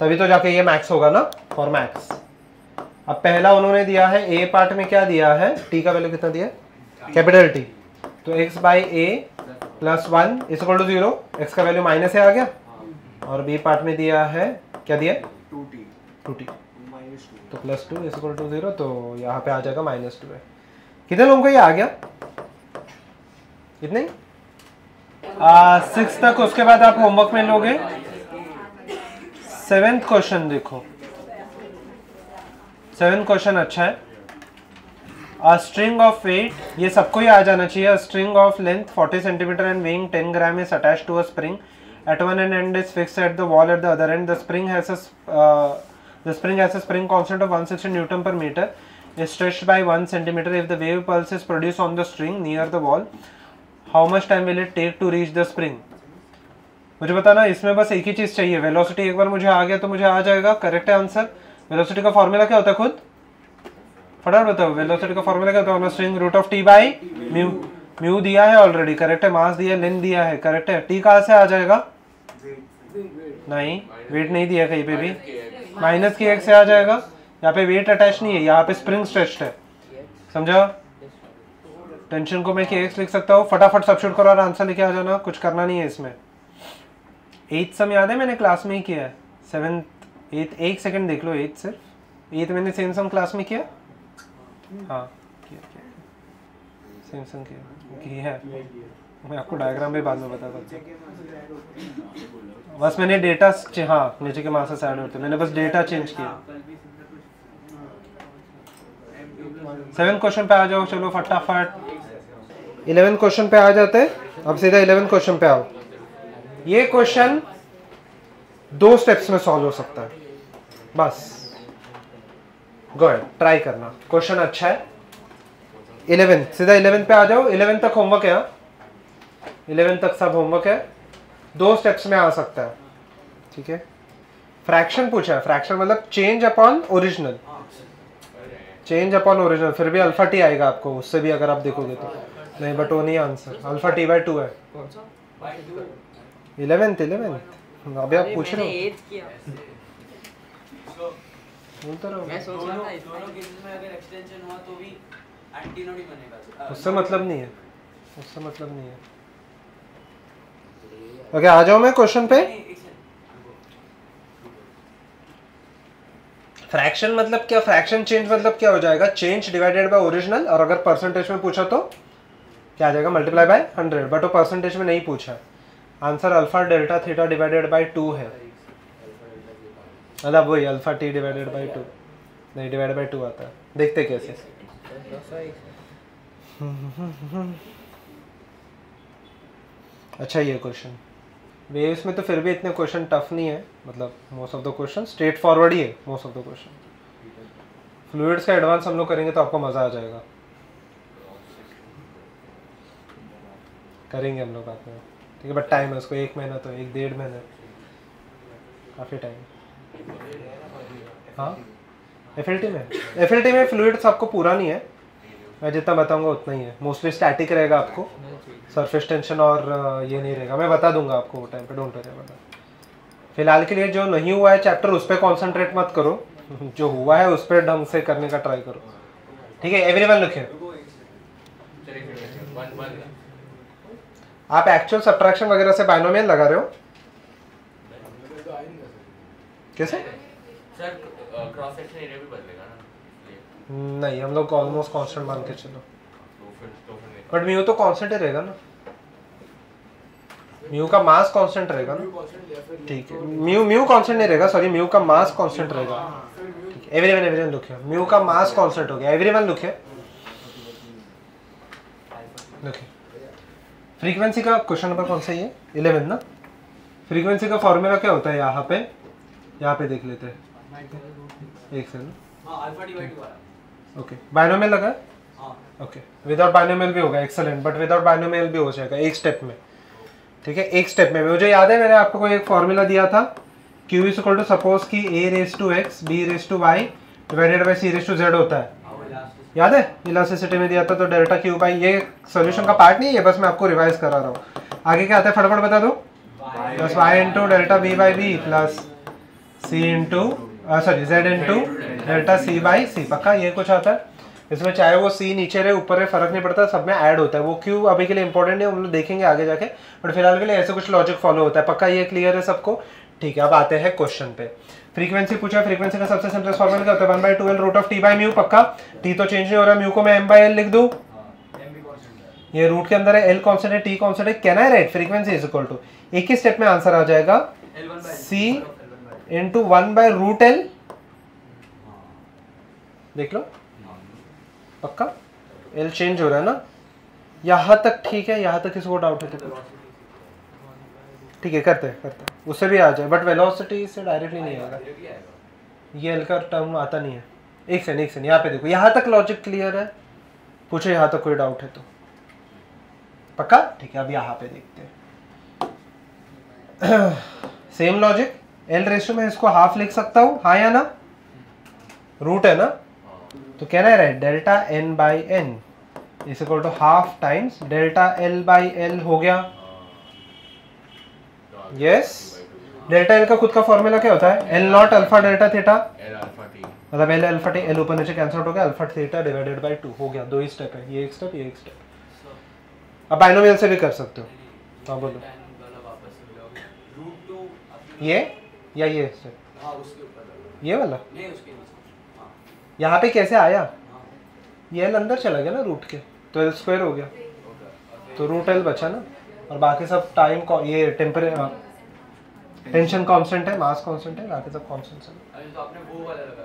तभी तो जाके ये मैक्स होगा ना, फॉर मैक्स। अब पहला उन्होंने दिया है, ए पार्ट में क्या दिया है, टी का वैल्यू कितना दिया है, कैपिटल टी। तो X by A plus 1 is equal to 0, X का वैल्यू माइनस है आ गया। और बी पार्ट में दिया है, क्या दिया, 2t, तो प्लस 2 इज इक्वल टू 0, तो यहाँ पे आ जाएगा -2 है। कितने लोगों को ये आ गया, इतने 6 तक। उसके बाद आप होमवर्क में लोगे। 7th क्वेश्चन देखो, 7th क्वेश्चन अच्छा है। A string of weight, ये सबको ही आ जाना चाहिए। A string of length 40 centimeter and weighing 10 gram is attached to a spring. At one end is fixed at the wall. At the other end, the spring has a spring constant of 160 Newton per meter. Is stretched by 1 centimeter. If the wave pulse is produced on the string near the wall, how much time will it take to reach the spring? मुझे बताना, इसमें बस एक ही चीज चाहिए, velocity. एक बार मुझे आ गया तो मुझे आ जाएगा, करेक्ट है आंसर। वेलोसिटी का फॉर्मूला क्या होता है, खुद फटाफट बताओ। वेलोसिटी का फॉर्मूला क्या होता है, string root of T by mu. Mu दिया है ऑलरेडी, करेक्ट है। मास दिया है, लेंथ दिया है, करेक्ट है। टी कहाँ से आ जाएगा, नहीं वेट नहीं दिया कहीं पे भी, माइनस की एक्स से आ जाएगा। यहाँ पे वेट अटैच नहीं है, यहाँ पे स्प्रिंग स्ट्रेच्ड है, समझा। टेंशन को मैं के एक्स लिख सकता हूँ। फटाफट सब्स्टिट्यूट करो और आंसर लेके आ जाना, कुछ करना नहीं है इसमें। 8th सम याद है, मैंने क्लास में ही किया है। 7th 8th, एक सेकंड देख लो, 8th सिर्फ 8th मैंने सेम सम क्लास में किया, हाँ किया सेम सम किया है। मैं आपको डायग्राम भी बाद में बता सकता हूँ। बस मैंने डेटा, हाँ नीचे के मास से ऐड होते, मैंने बस डेटा चेंज किया। 7th क्वेश्चन पे आ जाओ, चलो फटाफट। 11th क्वेश्चन पे आ जाते हैं। अब सीधा 11th क्वेश्चन पे आओ। ये क्वेश्चन 2 स्टेप्स में सॉल्व हो सकता है, बस गो अहेड ट्राई करना। क्वेश्चन अच्छा है। 11th, सीधा 11th पे आ जाओ। 11th तक होमवर्क है, 11th तक सब होमवर्क है। 2 स्टेप्स में आ सकता है, ठीक है। फ्रैक्शन पूछा है, फ्रैक्शन मतलब change upon original, change upon original. फिर भी अल्फा टी आएगा आपको, उससे भी अगर आप देखोगे तो नहीं, बट वो नहीं आंसर। अल्फा टी बाई 2 है। 11th अभी आप पूछ रहे हो, बोलते रहो। मैं सोच रहा था दोनों केसेस में अगर एक्सटेंशन हुआ तो भी एंटीनोड ही बनेगा। उससे मतलब नहीं है, उससे मतलब नहीं है। ओके आ जाओ मैं क्वेश्चन पे। फ्रैक्शन मतलब क्या, फ्रैक्शन चेंज मतलब क्या हो जाएगा, चेंज डिवाइडेड बाय ओरिजिनल। और अगर परसेंटेज में पूछा तो क्या आ जाएगा, मल्टीप्लाई बाय 100। बट वो परसेंटेज में नहीं पूछा। Answer alpha delta theta divided by 2 है, मतलब वही अल्फा टी डिवाइडेड बाय 2 नहीं, डिवाइडेड बाय 2 आता है। देखते कैसे। अच्छा ये क्वेश्चन वेव्स में तो फिर भी इतने क्वेश्चन टफ नहीं है, मतलब most of the question straightforward ही है most of the question. Fluids का एडवांस हम लोग करेंगे तो आपको मज़ा आ जाएगा, करेंगे हम लोग बाद में, ठीक है। बट टाइम है उसको, 1 महीना तो 1-1.5 महीने काफ़ी टाइम। हाँ एफएलटी में फ्लूइड्स आपको पूरा नहीं है, मैं जितना बताऊंगा उतना ही है, मोस्टली स्टैटिक रहेगा आपको, सरफेस टेंशन और ये नहीं रहेगा, मैं बता दूंगा आपको वो टाइम पे, डोंट वरी बता। फिलहाल के लिए जो नहीं हुआ है चैप्टर उस पर कॉन्सेंट्रेट मत करो, जो हुआ है उस पर ढंग से करने का ट्राई करो, ठीक है। एवरीवन लिखे। आप एक्चुअल सब्ट्रैक्शन वगैरह से बाइनोमियल लगा रहे हो कैसे? सर क्रॉस सेक्शन एरिया भी बदलेगा ना? नहीं, हम लोग ऑलमोस्ट कांस्टेंट मान के चलो, तो फिर बट म्यू तो कांस्टेंट ही रहेगा ना, म्यू का मास कांस्टेंट रहेगा ना, ठीक है। म्यू कांस्टेंट नहीं रहेगा, सॉरी, म्यू का मास कांस्टेंट रहेगा, ठीक है। एवरीवन लिखिए, म्यू का मास कांस्टेंट हो गया, एवरीवन लिखिए। फ्रीक्वेंसी का क्वेश्चन नंबर कौन सा है? 11 ना। फ्रीक्वेंसी का फॉर्मूला क्या होता है? यहाँ पे देख लेते हैं, एक सेकंड। हाँ अल्फा डिवाइड हुआ। ओके, बाइनोमियल लगा है? हाँ ओके, विदाउट बाइनोमियल भी होगा, एक्सेलेंट, बट विदाउट बाइनोमियल भी हो जाएगा एक स्टेप में, ठीक है। एक स्टेप में मुझे याद है मैंने आपको कोई एक फॉर्मूला दिया था, Q is equal to suppose कि A⁻x B⁻y divided by C⁻z होता है, याद है? इलास्टिसिटी में दिया था, तो डेल्टा Q बाई, ये सोल्यूशन का पार्ट नहीं है, बस मैं आपको रिवाइज करा रहा हूँ। आगे क्या आता है फटाफट बता दो, plus y into delta B by B plus C into Z into delta C by C, पक्का ये कुछ आता है इसमें, चाहे वो C नीचे रहे ऊपर रहे फर्क नहीं पड़ता, सब में ऐड होता है। वो Q अभी के लिए इंपॉर्टेंट है, हम लोग देखेंगे आगे जाके, बट फिलहाल के लिए ऐसे कुछ लॉजिक फॉलो होता है, पक्का ये क्लियर है सबको? ठीक है, अब आते हैं क्वेश्चन पे। फ्रीक्वेंसी पूछा, फ्रीक्वेंसी का सबसे सिंपलेस्ट फॉर्मूला क्या होता है? 1/2L root of T by mu, पक्का। T तो चेंज नहीं हो रहा, म्यू को मैं M/L लिख दूं, ये रूट के अंदर है, L कांस्टेंट है, T कांस्टेंट है, can I write frequency is equal to, एक ही स्टेप में आंसर आ जाएगा, C इंटू 1/√L, देख लो, पक्का। L चेंज हो रहा है ना, यहाँ तक ठीक है, यहाँ तक किसी को डाउट है तो ठीक है, करते हैं, उससे भी आ जाए, बट वेलोसिटी से डायरेक्टली नहीं आएगा, ये L का टर्म आता नहीं है। एक सेकंड, यहाँ पे देखो, यहाँ तक लॉजिक क्लियर है? पूछो यहाँ तक कोई डाउट है तो, पक्का? ठीक है, अब यहाँ पे देखते हैं। सेम लॉजिक, L रेशियो में इसको हाफ लिख सकता हूँ, हाँ या ना? रूट है ना, तो कहना है right delta N by N is equal to half times delta L by L हो गया, यस। डेल्टा L का खुद का फॉर्मूला क्या होता है? L not alpha delta theta, मतलब L अल्फा टी, L ऊपर नीचे कैंसिल हो गया, अल्फा थीटा डिवाइडेड बाई 2 हो गया। 2 ही स्टेप है, ये एक स्टेप, ये एक स्टेप। अब बाइनोमियल से भी कर सकते हो, हाँ बोलो, ये या ये स्टेप, ये वाला यहाँ पे कैसे आया? ये L अंदर चला गया ना रूट के, तो L स्क्वायर हो गया, तो रूट L बचा ना, और बाकी सब टाइम को ये टेंशन कांस्टेंट है, मास कांस्टेंट है, बाकी सब कांस्टेंट है। तो आपने वो वाला लगा,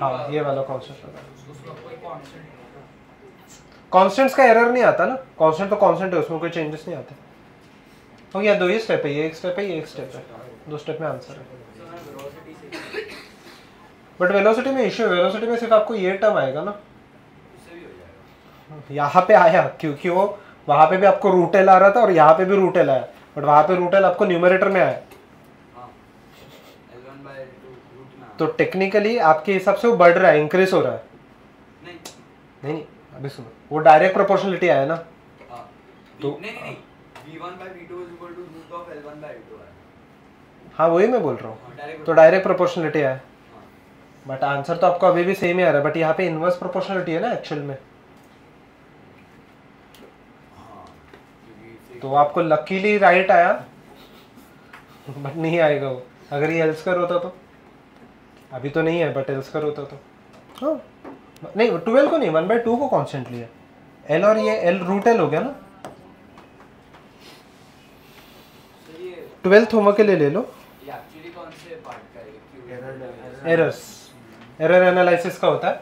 हाँ ये वाला कांस्टेंट लगा, कांस्टेंट्स का एरर नहीं आता ना, कांस्टेंट तो कांस्टेंट है, उसमें कोई चेंजेस नहीं आते। हो गया, 2 ही स्टेप है, ये एक स्टेप है, ये एक स्टेप है, 2 स्टेप में आंसर है। बट वेलोसिटी में इश्यू, वेलोसिटी में सिर्फ आपको ये टर्म आएगा ना, यहाँ पे आया क्योंकि वो वहाँ पे भी आपको रूट L आ रहा था और यहाँ पे भी रूट L आया, बट वहाँ पे रूट L आपको न्यूमरेटर में आया, तो टेक्निकली आपके हिसाब से वो बढ़ रहा है, इंक्रीज हो रहा है। नहीं, अभी सुनो, वो डायरेक्ट प्रोपोर्शनलिटी आया ना, तो नहीं V1 by V2 is equal to root of L1 by L2 है। हाँ वही मैं बोल रहा हूँ, तो डायरेक्ट प्रोपोर्शनलिटी आया, बट आंसर तो आपको अभी भी सेम ही आ रहा है, बट यहाँ पे इनवर्स प्रोपोर्शनलिटी है ना एक्चुअल में, तो आपको लकीली राइट आया, बट नहीं आएगा वो, अगर ये L स्क्वायर होता तो, अभी तो नहीं है, बट L स्क्वायर होता तो, हाँ नहीं 12 को नहीं, 1/2 को कांस्टेंट लिया, L और ये L रूट L हो गया ना। 12th होमवर्क के लिए ले लो, एक्चुअली कौन से पार्ट का है? एरर्स, एरर एनालिसिस का होता है,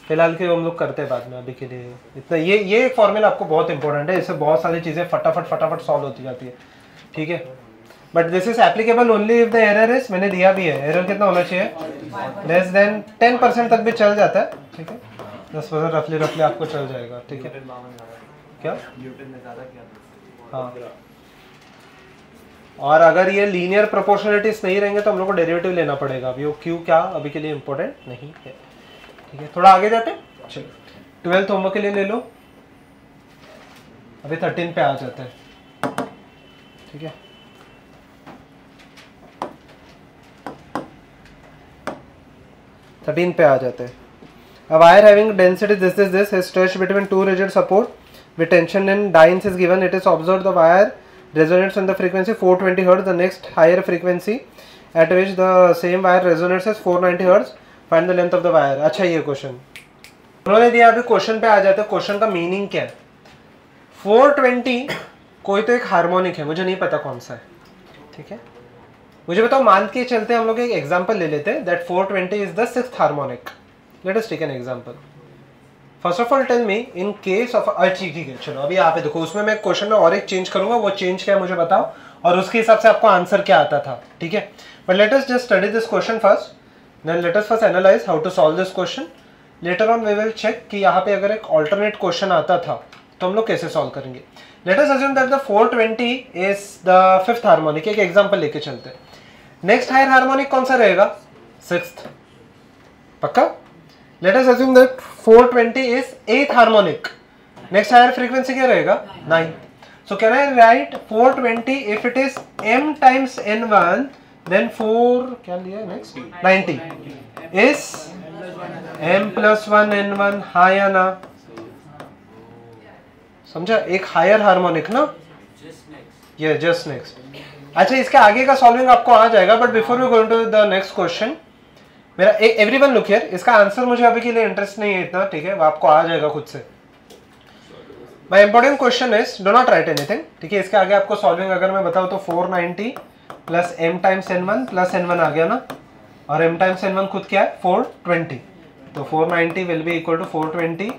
फिलहाल के हम लोग करते हैं बाद में, अभी के लिए इतना। ये एक फॉर्मूला आपको बहुत इंपॉर्टेंट है, इससे बहुत सारी चीज़ें फटाफट सॉल्व होती जाती है, ठीक है। But this is applicable only if the error is, मैंने दिया भी है, एरर कितना होना चाहिए, लेस देन 10% तक भी चल जाता है, ठीक है, 10% रफली आपको चल जाएगा, ठीक है। क्या न्यूटन ने ज़्यादा किया, हाँ। और अगर ये लीनियर प्रोपोर्शनलिटीज नहीं रहेंगे तो हम लोग को डेरिवेटिव लेना पड़ेगा, अभी वो क्यों क्या अभी के लिए इंपॉर्टेंट नहीं है, ठीक है। थोड़ा आगे जाते हैं, चलो 12th होमवर्क के लिए ले लो, अभी 13 पे आ जाते हैं, ठीक है। पे आ जाते हैं। A wire having density this is stretched between two rigid support with tension in dynes is given. It is observed the wire resonates on the frequency 420 Hz. The next higher frequency at which the same wire resonates is 490 Hz. Find the length of the wire. अच्छा ये question उन्होंने दिया, अभी question पे आ जाते हैं। Question का meaning क्या है? 420 कोई तो एक हार्मोनिक है, मुझे नहीं पता कौन सा है, ठीक है। मुझे बताओ, मान के चलते हम लोग एक एग्जांपल ले लेते हैं that 420 is the 6th harmonic. Let us take an example. First of all tell me in case of, ठीक है चलो अभी यहाँ पे देखो, उसमें मैं क्वेश्चन में और एक चेंज करूंगा, वो चेंज क्या है मुझे बताओ और उसके हिसाब से आपको आंसर क्या आता था, ठीक है। But let us just study this question first, then let us first analyze how to solve this question. Later on we will check कि यहाँ पे अगर एक ऑल्टरनेट क्वेश्चन आता था तो हम लोग कैसे सॉल्व करेंगे। Late us assume that the 420 is the 5th harmonic. एक एग्जांपल लेके चलते हैं। नेक्स्ट हायर हार्मोनिक कौन सा रहेगा? 6th, पक्का। Let us assume that 420 is 8th harmonic. Next higher frequency क्या रहेगा? 9th। So can I write 420 if it is m times n1 then 4 क्या लिया नेक्स्ट 90 इज m+1 n1, हाँ या ना? समझा? एक हायर हार्मोनिक ना, ये जस्ट नेक्स्ट। अच्छा, इसके आगे का सॉल्विंग आपको आ जाएगा, but before we go to the next question, मेरा एवरीवन लुक हियर, इसका आंसर मुझे अभी के लिए इंटरेस्ट नहीं है इतना, ठीक है, वो आपको आ जाएगा खुद से। My important question is do not right anything, ठीक है। इसके आगे आपको सॉल्विंग अगर मैं बताऊं तो 490 plus m times n1 plus n1 आ गया ना, और m टाइम्स n1 खुद क्या है? 420। तो 490 will be equal to 420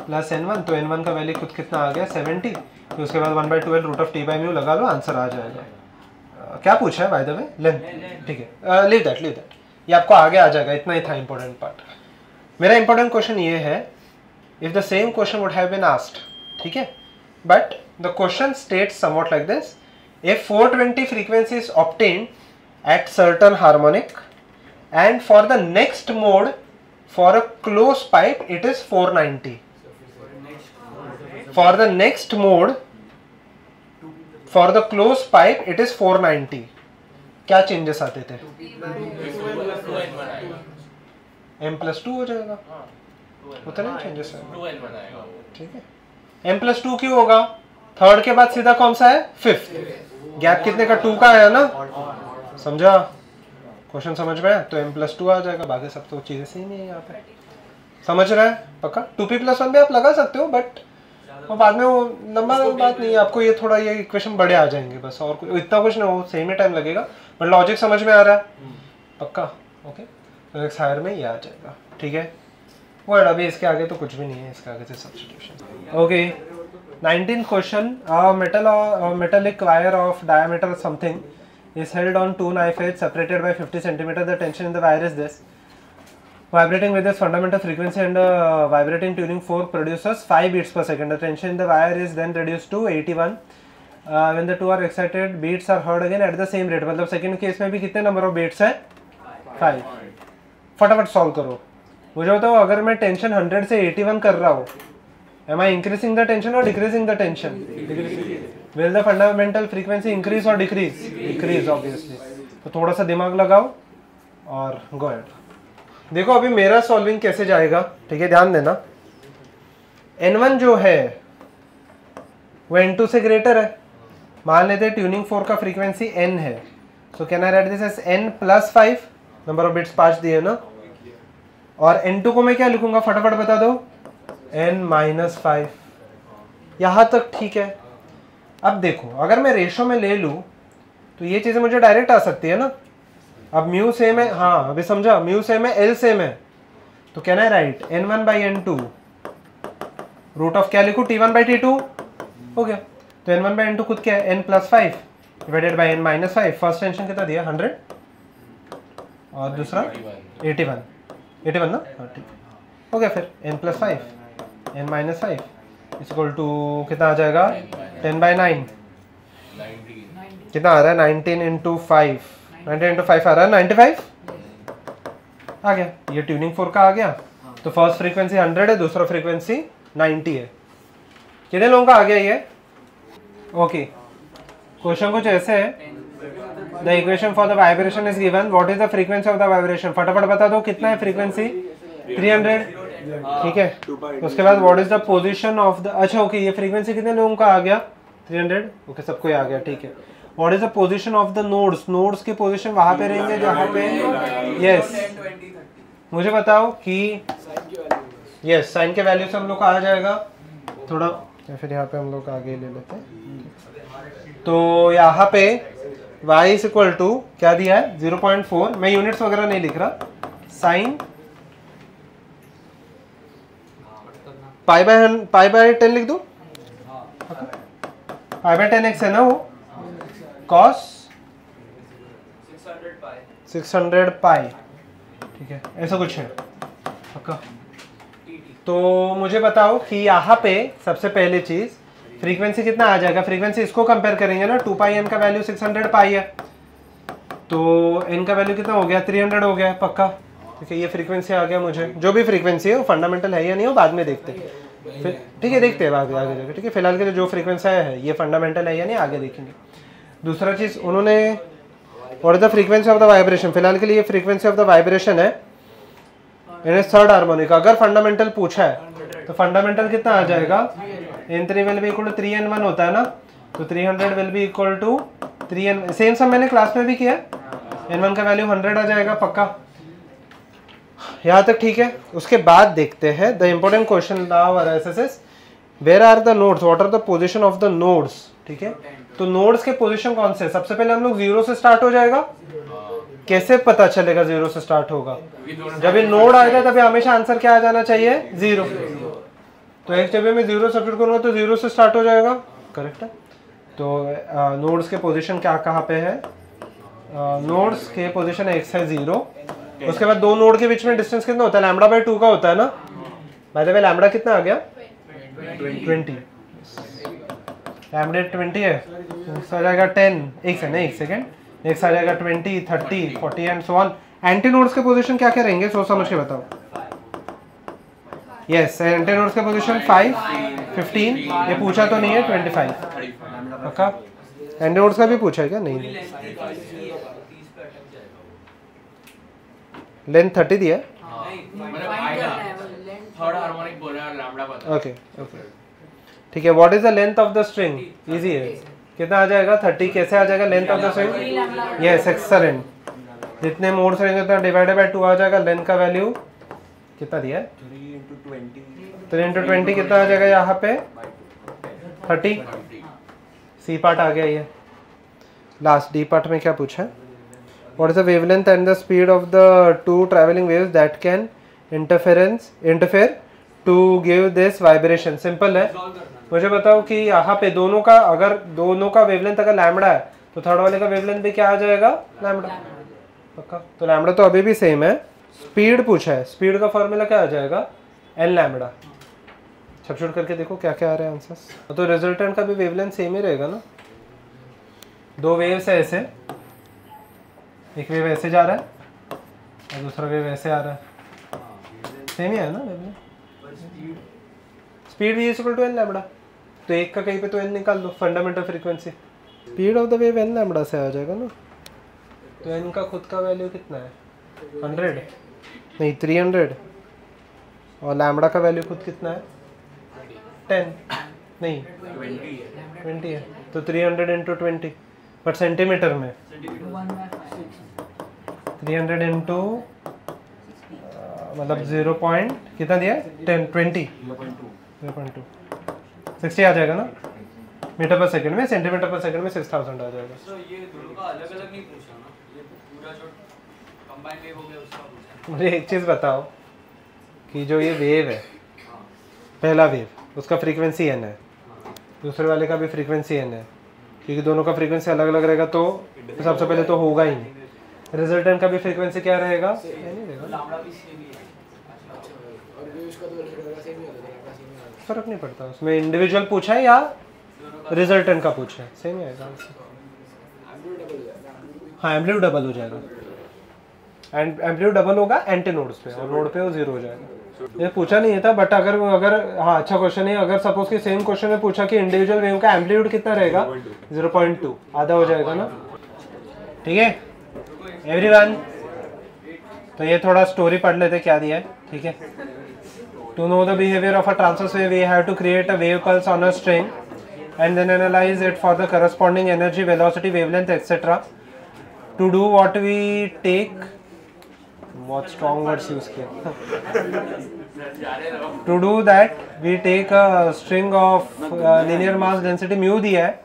plus n1, तो n1 का वैल्यू खुद कितना आ गया? 70। तो उसके बाद 1/12 root of t by mu लगा लो, आंसर आ जाएगा। क्या पूछा है बाय द वे? लेंथ, ठीक है, लीव दैट, ये आपको आगे आ जाएगा, इतना ही था इंपॉर्टेंट पार्ट। मेरा इंपॉर्टेंट क्वेश्चन ये है, if the same question would have been asked, ठीक है, but the question states somewhat like this, if 420 frequency is obtained at certain harmonic and for the next mode for a closed pipe it is 490. For the next mode for the closed pipe it is 490. क्या changes आते थे? m+2 हो जाएगा, उतना changes आएगा, ठीक है। m+2 क्यों होगा? थर्ड के बाद सीधा कौन सा है? 5th। गैप कितने का? 2 का है ना, समझा? क्वेश्चन समझ में आया? तो m+2 आ जाएगा, बाकी सब तो चीजें सेम ही है यहाँ पे, समझ रहा है? पक्का 2p+1 भी आप लगा सकते हो, बट वो बाद में वो नंबर बात नहीं है, आपको ये थोड़ा ये इक्वेशन बड़े आ जाएंगे बस, और इतना कुछ ना हो, सेम ही टाइम लगेगा, बट लॉजिक समझ में आ रहा है? पक्का, ओके। तो नेक्स्ट हायर में ये आ जाएगा, ठीक है। वर्ड अभी इसके आगे तो कुछ भी नहीं है, इसके आगे से substitution, okay. 19th question, a metallic wire of diameter something is held on two knife edges separated by 50 cm. The tension in the wire is this. Vibrating with this fundamental frequency and vibrating tuning fork produces 5 beats per second. The tension in the wire is then reduced to 81. When the two are excited, beats are heard again at the same rate. मतलब second case में भी कितने number of beats हैं? 5। फटाफट solve करो। मुझे बताओ, अगर मैं टेंशन 100 से 81 कर रहा हूँ, am I increasing the tension or decreasing the tension? Will the fundamental frequency increase or decrease? Decrease obviously. तो थोड़ा सा दिमाग लगाओ और go ahead. देखो अभी मेरा सॉल्विंग कैसे जाएगा, ठीक है, ध्यान देना। n1 जो है वो n2 से ग्रेटर है, मान लेते हैं ट्यूनिंग फोर्क का फ्रीक्वेंसी n है, so can I write this as n+5, number of beats 5 दिए ना, और n2 को मैं क्या लिखूंगा फटाफट बता दो? n-5। यहाँ तक ठीक है। अब देखो, अगर मैं रेशो में ले लूँ तो ये चीज़ें मुझे डायरेक्ट आ सकती है ना। अब म्यू सेम है, हाँ अभी समझा, म्यू सेम है, एल सेम है, तो can I write n1/n2 root of क्या लिखूँ t1/t2 हो गया। तो n1/n2 खुद क्या है n + 5 divided by n - 5। First tension कितना दिया 100 और दूसरा 81 ना, हाँ ठीक हो गया। फिर n + 5 n - 5 इक्वल टू कितना आ जाएगा 10/9 कितना आ रहा है 19 × 5 19 × 5 आ रहा है 95 आ गया। ये ट्यूनिंग फोर्क का आ गया। तो फर्स्ट फ्रीक्वेंसी 100 है, दूसरा फ्रीक्वेंसी 90 है। कितने लोगों का आ गया ये? ओके क्वेश्चन कुछ ऐसे है, the equation for the vibration is given, what is the frequency of the vibration. फटाफट बता दो कितना है फ्रीक्वेंसी 300 ठीक है। उसके बाद what is the position of the, अच्छा ओके ये फ्रीक्वेंसी कितने लोगों का आ गया 300 ओके सबको ही आ गया ठीक है। What is the position of the nodes, nodes की पोजीशन वहां पे रहेंगे जहां पे यस मुझे बताओ कि यस साइन के वैल्यू से हम लोग का आ जाएगा थोड़ा, या फिर यहाँ पे हम लोग आगे ले लेते हैं। तो यहाँ पे y इज इक्वल टू क्या दिया है 0.4, मैं यूनिट्स वगैरह नहीं लिख रहा, साइन पाई/10 लिख दूं, π/10x है ना वो, cos 600 पाई ठीक है ऐसा कुछ है पक्का। तो मुझे बताओ कि यहाँ पे सबसे पहले चीज फ्रीक्वेंसी कितना आ जाएगा, फ्रीक्वेंसी इसको कंपेयर करेंगे ना 2πn का वैल्यू 600 पाई है, तो n का वैल्यू कितना हो गया 300 हो गया पक्का ठीक है। ये फ्रीक्वेंसी आ गया, मुझे जो भी फ्रीक्वेंसी है वो फंडामेंटल है या नहीं हो बाद में देखते हैं ठीक है, देखते हैं आगे जाके ठीक है। फिलहाल के लिए जो फ्रीक्वेंसी है ये फंडामेंटल है या नहीं आगे देखेंगे। दूसरा चीज उन्होंने what is the frequency of the vibration, फिलहाल के लिए फ्रीक्वेंसी ऑफ द वाइब्रेशन है इन थर्ड हार्मोनिक। अगर फंडामेंटल पूछा है तो फंडामेंटल कितना आ जाएगा n3 will be equal to 3n1 होता है ना, तो 300 will be equal to 3n, same सब मैंने क्लास में भी किया, n1 का वैल्यू 100 आ जाएगा पक्का। यहाँ तक ठीक है। उसके बाद देखते हैं the important question now analysis, where are the nodes, what are the position of the nodes ठीक है। तो नोड्स के पोजीशन कौन से, सबसे पहले हम लोग 0 से स्टार्ट हो जाएगा, कैसे पता चलेगा 0 से स्टार्ट होगा, जब ये नोड आएगा तभी हमेशा आंसर क्या आ जाना चाहिए 0, तो एक जगह में 0 सब्सिट्यूट करूंगा तो 0 से स्टार्ट हो जाएगा करेक्ट है। तो नोड्स के पोजीशन क्या कहाँ पे है, नोड्स के पोजीशन x है 0, उसके बाद दो नोड के बीच में डिस्टेंस कितना होता है λ/2 का होता है ना, बाय द वे लैम्बडा कितना आ गया 20 लैम्बडा 20 है, नेक्स्ट आ जाएगा 10 x है ना, एक सेकंड, नेक्स्ट आ जाएगा 20 30 40 and so on. Anti nodes के पोजीशन क्या क्या रहेंगे सोच समझ के बताओ। यस एंटी नोड्स के पोजीशन 5 15, ये पूछा तो नहीं है 25 पक्का। एंटी नोड्स का भी पूछा है क्या, नहीं लेंथ 30 दिया है थर्ड हार्मोनिक बोल रहा है लैम्बडा पता ओके ओके ठीक है। What is the length of the string, easy है, कितना आ जाएगा 30, कैसे आ जाएगा length of the string, yes excellent, जितने मोड्स रहेंगे उतना डिवाइडेड बाय 2 आ जाएगा। लेंथ का वैल्यू कितना दिया है 3 × 20 कितना आ जाएगा यहाँ पे 30, सी पार्ट आ गया ये। लास्ट डी पार्ट में क्या पूछा है, what is the wavelength and the speed of the two travelling waves that can interfere to give this vibration. Simple है, मुझे बताओ कि यहाँ पे दोनों का अगर दोनों का वेवलेंथ अगर लैम्बडा है तो थर्ड वाले का वेवलेंथ भी क्या आ जाएगा लैम्बडा पक्का। तो लैम्बडा तो अभी भी सेम है। स्पीड पूछा है, स्पीड का फॉर्मूला क्या आ जाएगा एल लैम्बडा, सब्स्टिट्यूट करके देखो क्या क्या आ रहा है आंसर्स। तो रिजल्टेंट का भी वेवलेंथ सेम ही रहेगा ना, दो वेव्स है ऐसे, एक वेव ऐसे जा रहा है और दूसरा वेव ऐसे आ रहा है, सेम ही है ना वेवलेंथ। स्पीड भी इक्वल टू एन लैम्बडा, तो एक का कहीं पे तो एन निकाल दो, fundamental frequency speed of the wave n lambda से आ जाएगा ना। तो एन का खुद का वैल्यू कितना है 100 नहीं 300, और लैम्बडा का वैल्यू खुद कितना है 10 नहीं 20 है, तो 300 × 20 बट सेंटीमीटर में 300 इंटू मतलब 0 पॉइंट कितना दिया 10 20 0.2 60 आ जाएगा ना मीटर पर सेकंड में, सेंटीमीटर पर सेकंड में 6000 आ जाएगा। तो ये दोनों का अलग-अलग नहीं पूछा ना, ये पूरा जो कंबाइन वेव हो गया उसका पूछा। मुझे एक चीज़ बताओ, कि जो ये वेव है, पहला वेव उसका फ्रीक्वेंसी n है, दूसरे वाले का भी फ्रीक्वेंसी n है, क्योंकि दोनों का फ्रीक्वेंसी अलग अलग रहेगा तो सबसे पहले तो होगा ही नहीं। रिजल्टेंट का भी फ्रीक्वेंसी क्या रहेगा, नहीं रहेगा, लैम्बडा भी सेम ही है। फर्क नहीं पड़ता उसमें इंडिविजुअल पूछा है या रिजल्टेंट का पूछा है, सेम ही आएगा। हाँ एम्पलीट्यूड डबल हो जाएगा, एंड एम्पलीट्यूड डबल होगा एंटी नोड्स पे, और नोड पे वो जीरो हो जाएगा। ये पूछा नहीं था बट अगर हाँ अच्छा क्वेश्चन है। अगर सपोज कि सेम क्वेश्चन में पूछा कि इंडिविजुअल वेव का एम्पलीट्यूड कितना रहेगा, 0.2, आधा हो जाएगा ना, ठीक है एवरीवन। तो ये थोड़ा स्टोरी पढ़ लेते क्या दिया है, ठीक है। To know the behaviour of a transverse wave we have to create a wave pulse on a string and then analyze it for the corresponding energy, velocity, wavelength, etc. To do what we take, what strong words use किया. To do that we take a string of linear mass density mu दिया है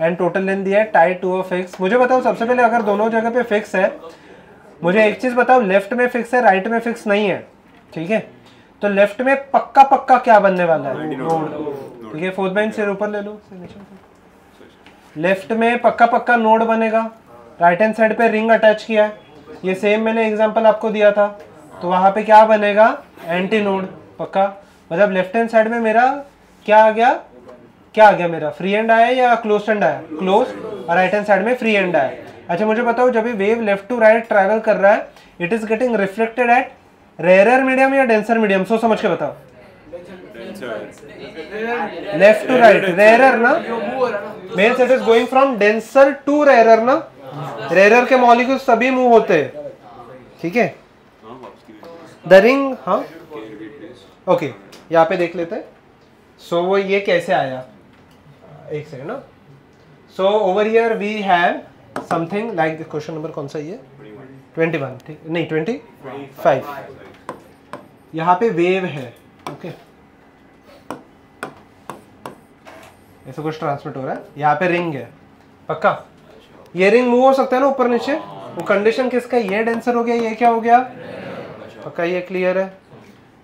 and total length दिया है tied to a fix. मुझे बताओ सबसे पहले अगर दोनों जगह पे फिक्स है, मुझे एक चीज बताओ, लेफ्ट में फिक्स है राइट में फिक्स नहीं है, ठीक है। तो लेफ्ट में पक्का पक्का क्या बनने वाला है, नोड, ठीक है। फोर्थ बेंच से ऊपर ले लो, लेफ्ट में पक्का पक्का नोड बनेगा, राइट हैंड साइड पे रिंग अटैच किया है, ये सेम मैंने एग्जांपल आपको दिया था, तो वहां पे क्या बनेगा, एंटी नोड पक्का। मतलब लेफ्ट हैंड साइड में मेरा क्या आ गया, मेरा फ्री एंड आया या क्लोज एंड आया, क्लोज, और राइट हैंड साइड में फ्री एंड आया। अच्छा मुझे बताओ जब ये wave left to right travel कर रहा है, it is getting reflected at rare medium या डेंसर मीडियम, सोच समझ के बताओ। लेफ्ट टू राइट, रेयर ना, means it is going from denser to rare ना, रेयर के मॉलिक्यूल्स सभी मूव होते हैं, ठीक है। द रिंग, हाँ ओके, यहाँ पे देख लेते हैं। सो वो ये कैसे आया, एक सेकंड ना। So over here we have something like, question number कौन सा ये 21, ठीक नहीं 25, यहाँ पे वेव है, ओके ऐसा कुछ ट्रांसमिट हो रहा है, यहाँ पे रिंग है पक्का, ये रिंग मूव हो सकता है ना ऊपर नीचे, वो कंडीशन किसका, ये डेंसर हो गया, ये क्या हो गया पक्का, ये क्लियर है।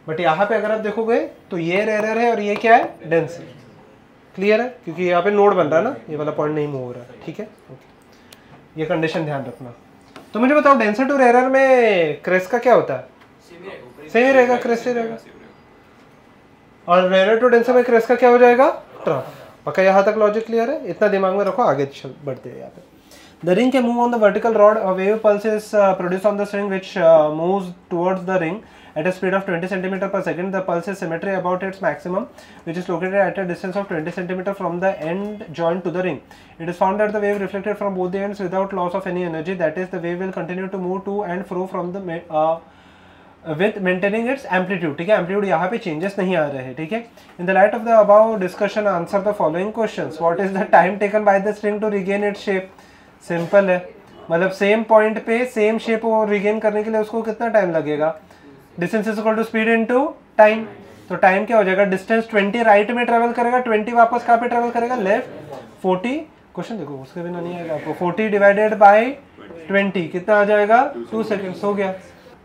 बट यहाँ पे अगर आप देखोगे तो ये रेयर है और ये क्या है, डेंसर, क्लियर है, क्योंकि यहाँ पे नोड बन रहा है ना, ये वाला पॉइंट नहीं मूव हो रहा है, ठीक है ओके। ये कंडीशन ध्यान रखना। तो मुझे बताओ डेंसर टू रेयर में क्रेस्ट का क्या होता है, सेम ही रहेगा, क्रेस्ट ही रहेगा, और रेयर टू डेंसर में क्रेस्ट का क्या हो जाएगा, ट्रफ, पक्का। यहाँ तक लॉजिक क्लियर है, इतना दिमाग में रखो, आगे बढ़ते हैं यहाँ पे। The ring can move on the vertical rod. A wave pulse is produced on the string which moves towards the ring at a speed of 20 cm per second. The pulse is symmetry about its maximum, which is located at a distance of 20 cm from the end joined to the ring. It is found that the wave reflected from both the ends without loss of any energy. That is, the wave will continue to move to and fro from the with maintaining its amplitude, ठीक है। Amplitude यहाँ पे changes नहीं आ रहे हैं, ठीक है। In the light of the above discussion, answer the following questions. What is the time taken by the string to regain its shape? Simple है, मतलब सेम पॉइंट पे सेम शेप को रिगेन करने के लिए उसको कितना टाइम लगेगा, distance is equal to speed into time. तो टाइम क्या हो जाएगा, डिस्टेंस 20 राइट में ट्रेवल करेगा, 20 वापस कहाँ पे ट्रेवल करेगा, लेफ्ट। 40, क्वेश्चन देखो उसके बिना नहीं आएगा आपको, 40 डिवाइडेड बाय 20 कितना आ जाएगा, 2 सेकेंड्स हो गया।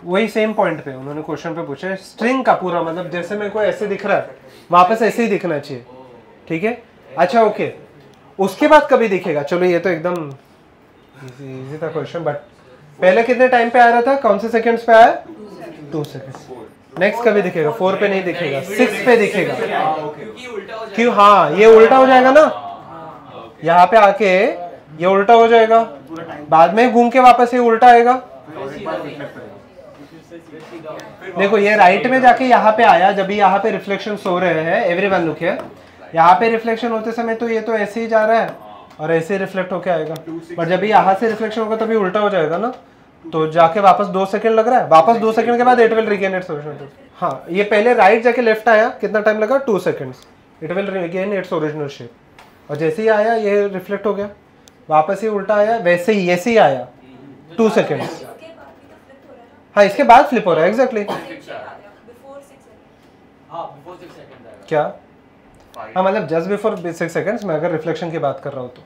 वही सेम पॉइंट पे उन्होंने क्वेश्चन पे पूछा है, स्ट्रिंग का पूरा, मतलब जैसे मेरे को ऐसे दिख रहा है वापस ऐसे ही दिखना चाहिए, ठीक है। अच्छा ओके, उसके बाद कभी दिखेगा, चलो ये तो एकदम इजी था क्वेश्चन, बट पहले कितने टाइम पे आ रहा था, कौन से सेकंड्स पे आया, 2 सेकंड्स। नेक्स्ट कभी दिखेगा, 4 पे नहीं दिखेगा, 6 पे दिखेगा, क्यों, हाँ ये उल्टा हो जाएगा ना, यहाँ पे आके ये उल्टा हो जाएगा, बाद में घूम के वापस ये उल्टा आएगा। देखो ये राइट में जाके यहाँ पे आया, जब यहाँ पे रिफ्लेक्शन हो रहे हैं, एवरीवन लुक हियर, यहाँ पे रिफ्लेक्शन होते समय तो ये तो ऐसे ही जा रहा है और ऐसे रिफ्लेक्ट होके आएगा, पर जब यहाँ से रिफ्लेक्शन होगा तभी उल्टा हो जाएगा ना, तो जाके वापस 2 सेकंड लग रहा है, वापस 2 सेकंड के बाद it will regain its original. हाँ ये पहले राइट जाके लेफ्ट आया, कितना टाइम लगा, 2 seconds, it will regain its original shape, और जैसे ही आया ये रिफ्लेक्ट हो गया, वापस ही उल्टा आया, वैसे ही ऐसे ही आया 2 सेकंड्स। हाँ इसके बाद फ्लिप हो रहा है, एग्जैक्टली क्या, हाँ मतलब जस्ट बिफोर 6 सेकंड्स, मैं अगर रिफ्लेक्शन की बात कर रहा हूँ तो,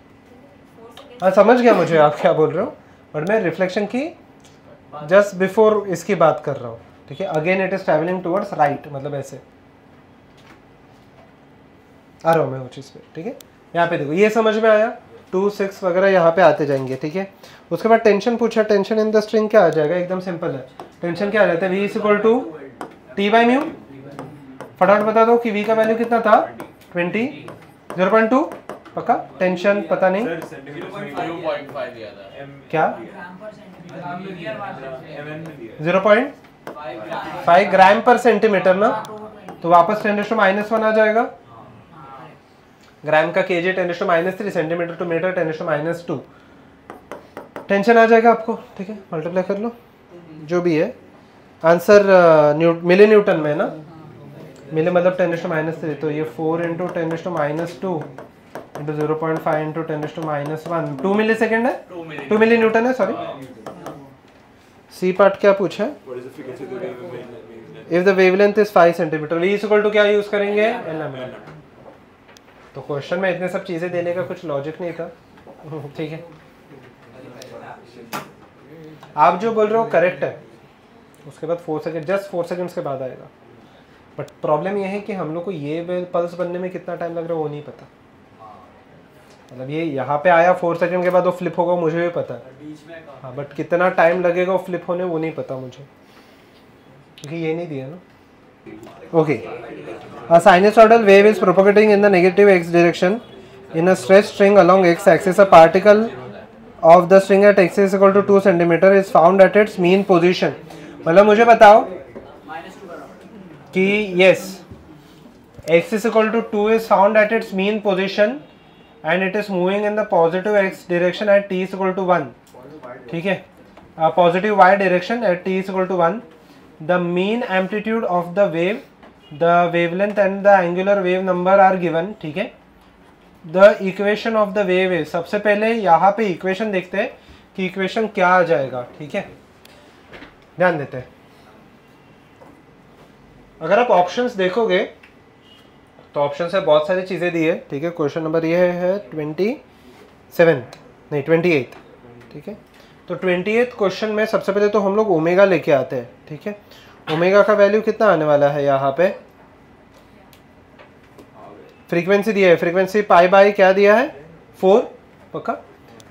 हाँ समझ गया मुझे आप क्या बोल रहे हो, बट मैं रिफ्लेक्शन की जस्ट बिफोर इसकी बात कर रहा हूँ, ठीक है। Again it is travelling towards right, मतलब ऐसे आ रहा हूँ मैं वो चीज़ पे, ठीक है। यहाँ पे देखो ये समझ में आया, 2 6 वगैरह यहाँ पे आते जाएंगे, ठीक है। उसके बाद टेंशन पूछा, टेंशन इन द स्ट्रिंग क्या आ जाएगा, एकदम सिंपल है। टेंशन क्या आ जाता है, v is equal to T by mu. फटाफट बता दो कि v का वैल्यू कितना था, 20, 0.2 पक्का। टेंशन पता नहीं 0.5 दिया था। क्या, 0.5 ग्राम पर सेंटीमीटर ना, तो वापस 10⁻⁻1 आ जाएगा। ग्राम का KG 10⁻³ centimetre to metre 10⁻²। Tension आ जाएगा आपको, ठीक है। मल्टीप्लाई कर लो जो भी है आंसर, मिली न्यूटन में ना, मिली मतलब 10⁻³ तो ये 4 × 10⁻² इंटू 0.5 इंटू 10⁻1 2 मिली सेकेंड है, 2 मिली न्यूटन है, सॉरी। सी पार्ट क्या पूछा है, if the wavelength is 5 centimetre, v equal to क्या यूज करेंगे, एल। तो क्वेश्चन में इतने सब चीजें देने का कुछ लॉजिक नहीं था, ठीक है। आप जो बोल रहे हो करेक्ट है, उसके बाद 4 सेकंड, जस्ट 4 सेकंड्स के बाद आएगा। बट प्रॉब्लम ये है कि हम लोग को ये पल्स बनने में कितना टाइम लग रहा है वो नहीं पता। मतलब ये यहाँ पे आया 4 सेकंड के बाद वो फ्लिप होगा, मुझे भी पता है, हाँ, बट कितना टाइम लगेगा वो फ्लिप होने वो नहीं पता मुझे, क्योंकि ये नहीं दिया ना। Okay, a sinusoidal wave is propagating in the negative x direction in a stretched string along x axis. A particle of the string at x is equal to 2 centimeter is found at its mean position. मतलब मुझे बताओ कि yes, x is equal to 2 is found at its mean position and it is moving in the positive x direction at t is equal to 1, ठीक है। Positive y direction at t is equal to 1. The mean amplitude of the wave, the wavelength and the angular wave number are given, ठीक है। The equation of the wave is, सबसे पहले यहाँ पे equation देखते हैं कि इक्वेशन क्या आ जाएगा, ठीक है। ध्यान देते हैं, अगर आप ऑप्शंस देखोगे तो ऑप्शन से बहुत सारी चीज़ें दी है, ठीक है। क्वेश्चन नंबर ये है 28, ठीक है। तो 28 क्वेश्चन में सबसे पहले तो हम लोग ओमेगा लेके आते हैं, ठीक है। ओमेगा का वैल्यू कितना आने वाला है, यहाँ पे फ्रीक्वेंसी दिया है, फ्रीक्वेंसी पाई बाई क्या दिया है 4 पक्का।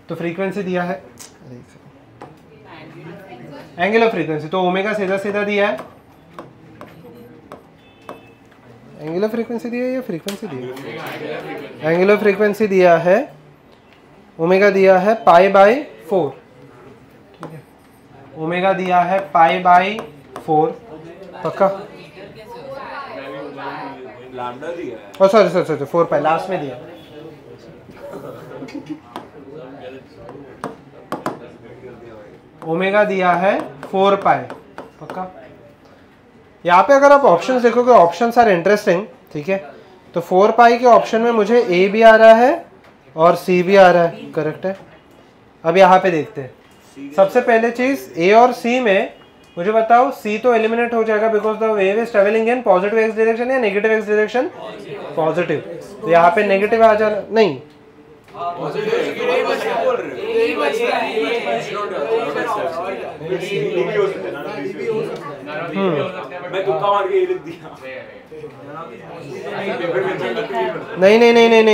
तो फ्रीक्वेंसी दिया है एंगुलर फ्रीक्वेंसी, तो ओमेगा सीधा सीधा दिया है, एंगुलर फ्रीक्वेंसी दिया है या फ्रीक्वेंसी दिया है, एंगुलर फ्रीक्वेंसी दिया है, ओमेगा दिया है पाई बाई 4, ठीक है। ओमेगा दिया है पाई बाई 4 पक्का। ओ सॉरी 4 पाई लास्ट में दिया। ओमेगा दिया है 4 पाई पक्का। यहाँ पे अगर आप ऑप्शंस देखोगे, ऑप्शंस आर इंटरेस्टिंग, ठीक है। तो 4 पाई के ऑप्शन में मुझे ए भी आ रहा है और सी भी आ रहा है, करेक्ट है। अब यहाँ पे देखते हैं, सबसे पहले चीज ए और सी में मुझे बताओ, सी तो एलिमिनेट हो जाएगा because the wave is travelling in positive x direction या नेगेटिव एक्स डायरेक्शन, पॉजिटिव। तो यहाँ पे नेगेटिव आ जाना नहीं,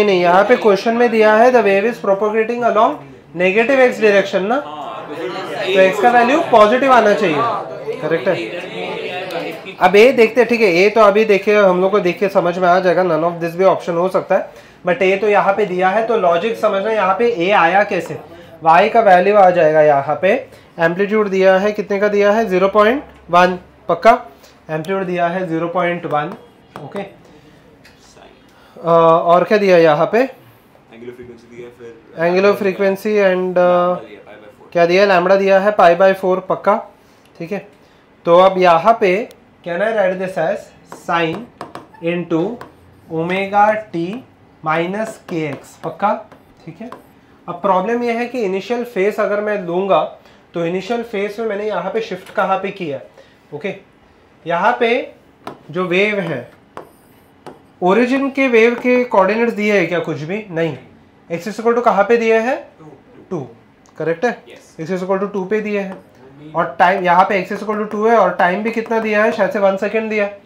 नहीं, यहाँ पे क्वेश्चन में दिया है the wave is propagating along negative x direction ना, तो एक्स का वैल्यू पॉजिटिव आना चाहिए, करेक्ट है। अब ए देखते हैं, ठीक है। ए तो अभी देखिए हम लोग को देख के समझ में आ जाएगा, नन ऑफ दिस भी ऑप्शन हो सकता है, बट ए तो यहाँ पे दिया है, तो लॉजिक समझना यहाँ पे ए आया कैसे। वाई का वैल्यू आ जाएगा यहाँ पे, एम्पलीट्यूड दिया है कितने का दिया है 0.1 पक्का, एम्पलीट्यूड दिया है 0.1 ओके। और क्या दिया यहाँ पे, एंगुलर फ्रीक्वेंसी एंड क्या दिया, लैम्बडा दिया है पाई बाई 4 पक्का, ठीक है। तो अब यहाँ पे can I write this as sine into omega T minus K X पक्का, ठीक है। अब प्रॉब्लम यह है कि इनिशियल फेस अगर मैं लूंगा तो इनिशियल फेस में मैंने यहाँ पे शिफ्ट कहाँ पे किया, ओके। यहाँ पे जो वेव है, ओरिजिन के वेव के कोऑर्डिनेट्स दिए है क्या, कुछ भी नहीं। एक्स इक्वल टू कहाँ पे दिए है 2, करेक्ट है, एक्स इक्वल टू 2 पे दिए है। और टाइम यहाँ पे x इक्वल टू 2 है और टाइम भी कितना दिया है, शायद से 1 सेकेंड दिया है।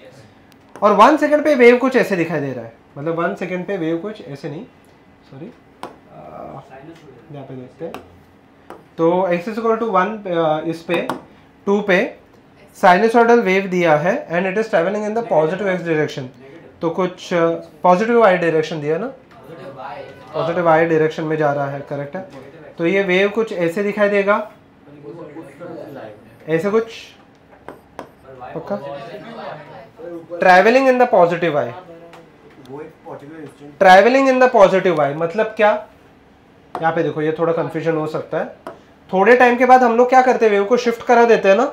और 1 सेकेंड पे वेव कुछ ऐसे दिखाई दे रहा है, मतलब 1 सेकेंड पे वेव कुछ ऐसे नहीं, सॉरी यहाँ पे देखते हैं। तो x इक्वल टू 1 इस पे 2 पे साइनसॉइडल वेव दिया है and it is travelling in the positive x direction. तो कुछ पॉजिटिव y डायरेक्शन दिया ना, पॉजिटिव y डायरेक्शन में जा रहा है, करेक्ट है। तो ये वेव कुछ ऐसे दिखाई देगा, ऐसे कुछ पक्का, travelling in the positive y, travelling in the positive y मतलब क्या, यहाँ पे देखो ये थोड़ा कंफ्यूजन हो सकता है। थोड़े टाइम के बाद हम लोग क्या करते हैं, वेव को शिफ्ट करा देते हैं ना,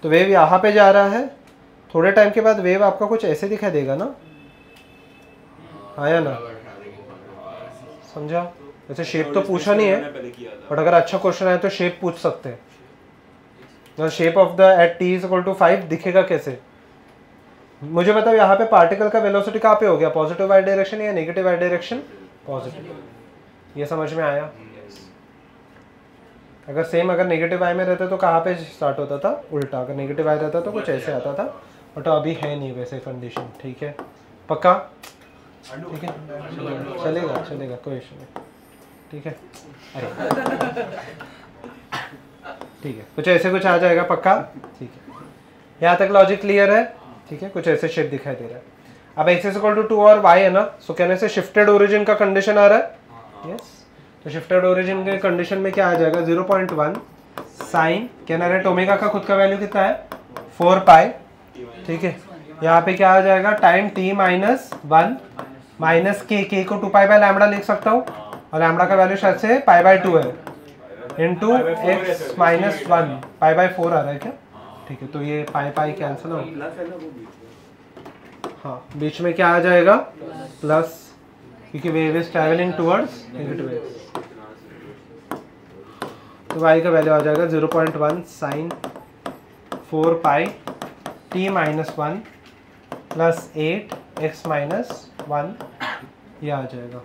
तो वेव यहाँ पे जा रहा है, थोड़े टाइम के बाद वेव आपका कुछ ऐसे दिखाई देगा ना, आया ना, समझा। वैसे शेप तो पूछा नहीं है, बट अगर अच्छा क्वेश्चन आए तो शेप पूछ सकते हैं। तो shape of the at t equal to 5 दिखेगा कैसे, मुझे बताओ। यहाँ पे पार्टिकल का वेलोसिटी कहाँ पे हो गया, पॉजिटिव y डायरेक्शन या नेगेटिव y डायरेक्शन, पॉजिटिव। ये समझ में आया। अगर सेम अगर नेगेटिव y में रहता तो कहाँ पे स्टार्ट होता था, उल्टा। अगर नेगेटिव y रहता तो कुछ ऐसे आता था, बट अभी है नहीं वैसे कंडीशन, ठीक है, पक्का, ठीक है, चलेगा चलेगा, कोई इशू नहीं, ठीक है। अरे ठीक है, कुछ ऐसे कुछ आ जाएगा, पक्का, ठीक है। यहाँ तक लॉजिक क्लियर है, ठीक है। कुछ ऐसे शेप दिखाई दे रहा है। अब x इक्वल टू 2 और y है ना, सो कहने से शिफ्टेड ओरिजिन का कंडीशन आ रहा है, यस। तो शिफ्टेड ओरिजिन के कंडीशन में क्या आ जाएगा, 0.1 साइन, कहना रेट ओमेगा का खुद का वैल्यू कितना है, 4 पाई, ठीक है। यहाँ पे क्या आ जाएगा, time t minus 1 minus k को 2 पाई बाय लैम्बडा लिख सकता हूँ, और लैम्बडा का वैल्यू शायद से पाई बाय 2 है, into x minus 1 pi by 4 आ रहा है क्या, ठीक है। तो ये पाई पाई कैंसिल हो, हाँ, बीच में क्या आ जाएगा, प्लस, क्योंकि wave is travelling towards negative x. तो y का वैल्यू आ जाएगा 0.1 साइन 4 पाई t minus 1 plus 8 x minus 1, ये आ जाएगा।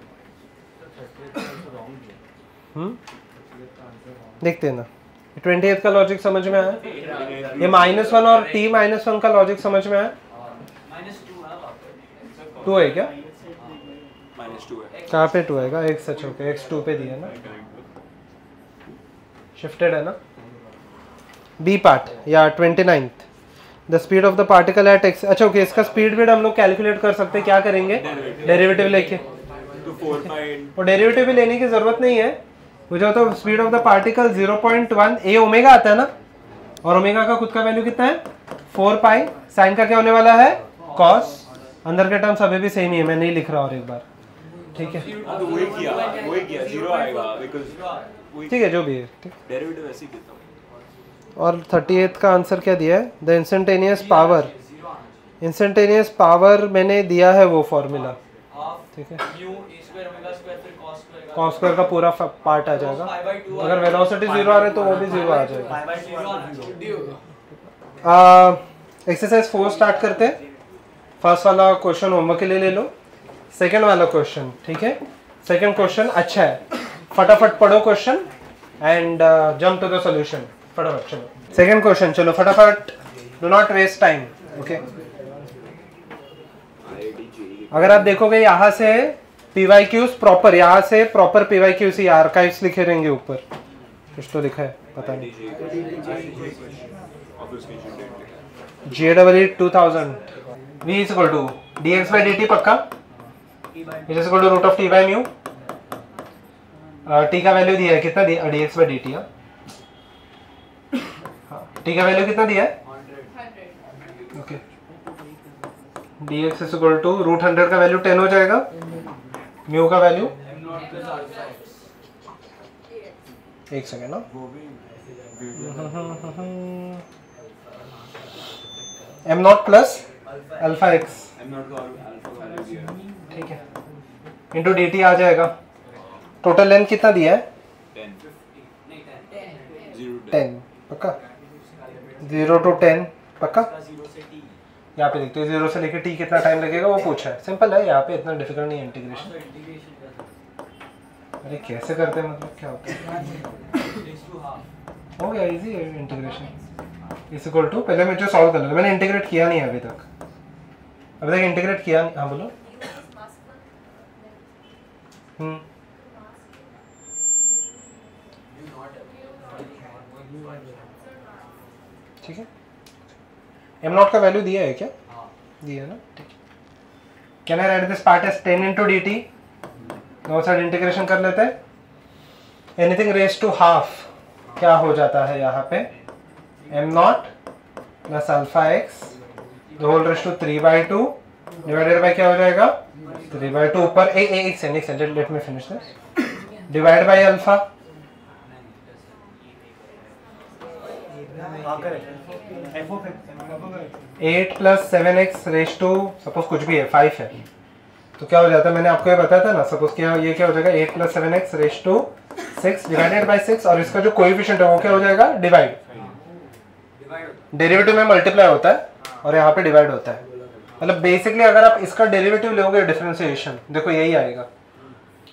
देखते हैं ना, 28 का लॉजिक समझ में आया, ये -1 और t माइनस 1 का लॉजिक समझ में आया। -2 है क्या, -2 है, कहाँ पे 2 आएगा, x सच होके x 2 पे दिया ना, शिफ्टेड है ना। बी पार्ट या 29th, the speed of the particle at x, अच्छा ओके, इसका स्पीड भी हम लोग कैलकुलेट कर सकते हैं, क्या करेंगे, डेरिवेटिव लेके। और डेरिवेटिव भी लेने की जरूरत नहीं है, मुझे तो speed of the particle 0.1 a omega आता है ना, और ओमेगा का खुद का वैल्यू कितना है, 4 पाई, साइन का क्या होने वाला है, cos, अंदर के टर्म्स अभी भी सेम ही है, मैं नहीं लिख रहा और एक बार, ठीक है। तो वही किया 0 आएगा, बिकॉज़ ठीक है, जो भी है, ठीक। डेरिवेटिव ऐसे ही देता हूं। और 38 का आंसर क्या दिया है, the instantaneous power, instantaneous power मैंने दिया है वो फॉर्मूला, ठीक है। कॉस स्क्वायर का पूरा पार्ट आ जाएगा, अगर वेलोसिटी 0 आ रहा है तो वो भी 0 आ जाएगा। एक्सरसाइज 4 स्टार्ट करते हैं। फर्स्ट वाला क्वेश्चन होमवर्क के लिए ले लो, सेकंड वाला क्वेश्चन, ठीक है। सेकंड क्वेश्चन अच्छा है, फटाफट पढ़ो question and jump to the solution, फटाफट चलो। सेकंड क्वेश्चन, चलो फटाफट, do not waste time, okay. अगर आप देखोगे यहाँ से PYQs प्रॉपर, यहाँ से प्रॉपर PYQs ही आर्काइव्स लिखे रहेंगे ऊपर, कुछ तो लिखा है पता नहीं, JEE 2000 v is equal to dx by dt, पक्का, it is equal to root of t by mu, t का वैल्यू दिया है कितना, dx by dt, हाँ, t का वैल्यू कितना दिया है, okay, dx is equal to root 100 का वैल्यू 10 हो जाएगा, म्यू का वैल्यू, एक सेकेंड ना, m not plus alpha x, ठीक है, इंटू डी टी आ जाएगा। टोटल लेंथ कितना दिया है, 10, पक्का, 0 to 10, पक्का। यहाँ पे देखते हैं 0 से लेके t कितना टाइम लगेगा वो पूछा है, सिंपल है, यहाँ पे इतना डिफिकल्ट नहीं है इंटीग्रेशन। अरे कैसे करते हैं, मतलब क्या होता है, हो गया, इजी है इंटीग्रेशन। इज इक्वल टू, पहले मुझे सॉल्व करना है, मैंने इंटीग्रेट किया नहीं है अभी तक इंटीग्रेट किया नहीं। हाँ बोलो। ठीक है, एम नॉट का वैल्यू दिया है क्या? दिया है ना, ठीक है। Can I write this part as 10 into D T? दो साइड इंटीग्रेशन कर लेते हैं। एनीथिंग रेज टू हाफ क्या हो जाता है यहाँ पे? M naught plus alpha X the whole raise to 3/2 divided by क्या हो जाएगा? 3/2 ऊपर एक सेकंड let me finish this, divide by alpha 8 plus 7x raise to suppose कुछ भी है 5 है, तो क्या हो जाता है? मैंने आपको ये बताया था ना, सपोज क्या ये क्या हो जाएगा? 8 plus 7x raise to 6 divided by 6, और इसका जो कोएफिशिएंट है वो क्या हो जाएगा? डिवाइड। डेरिवेटिव में मल्टीप्लाई होता है और यहाँ पे डिवाइड होता है। मतलब बेसिकली अगर आप इसका डेरिवेटिव लोगे डिफरेंशिएशन, देखो यही आएगा,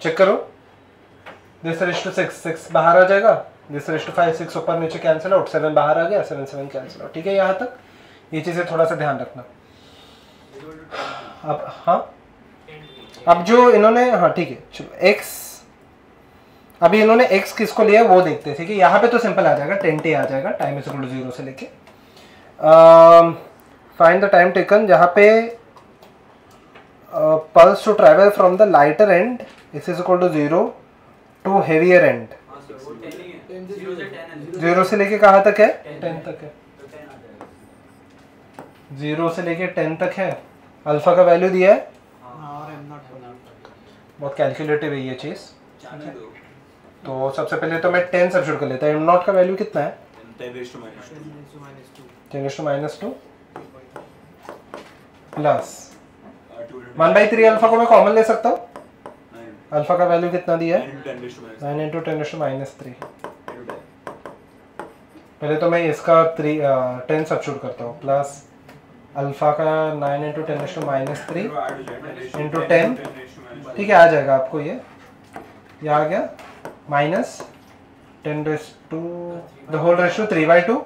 चेक करो। दिस रेज टू 6 बाहर आ जाएगा, दिस रेज टू 5 6 ऊपर नीचे कैंसिल आउट, 7 बाहर आ गया, 7 7 कैंसिल आउट। ठीक है, यहाँ तक ये चीजें थोड़ा सा ध्यान रखना। अब हाँ, अब जो इन्होंने, हाँ ठीक है चलो, x अभी इन्होंने x किसको लिया वो देखते हैं। ठीक है, यहाँ पे तो सिंपल आ जाएगा, 10t आ जाएगा, टाइम इज इक्वल टू 0 से लेके फाइंड द टाइम टेकन, जहाँ पे pulse to travel from the lighter end is equal to 0 to heavier end. 0 से लेके कहाँ तक है? 10 तक है। 0 से लेके 10 तक है। अल्फा का वैल्यू दिया है, बहुत कैलकुलेटिव है ये चीज। तो सबसे पहले तो मैं 10 सब्स्टिट्यूट कर लेता हूँ। एम नॉट का वैल्यू कितना है? 10⁻²। प्लस 1/3 अल्फा को मैं कॉमन ले सकता हूँ। अल्फा का वैल्यू कितना दिया है? 9 इंटू 10⁻3। पहले तो मैं इसका 10 सब्स्टिट्यूट करता हूँ, प्लस अल्फा का 9 इंटू 10⁻3 इंटू 10, ठीक है आ जाएगा आपको ये आ गया, minus 10 to the whole raise to 3/2,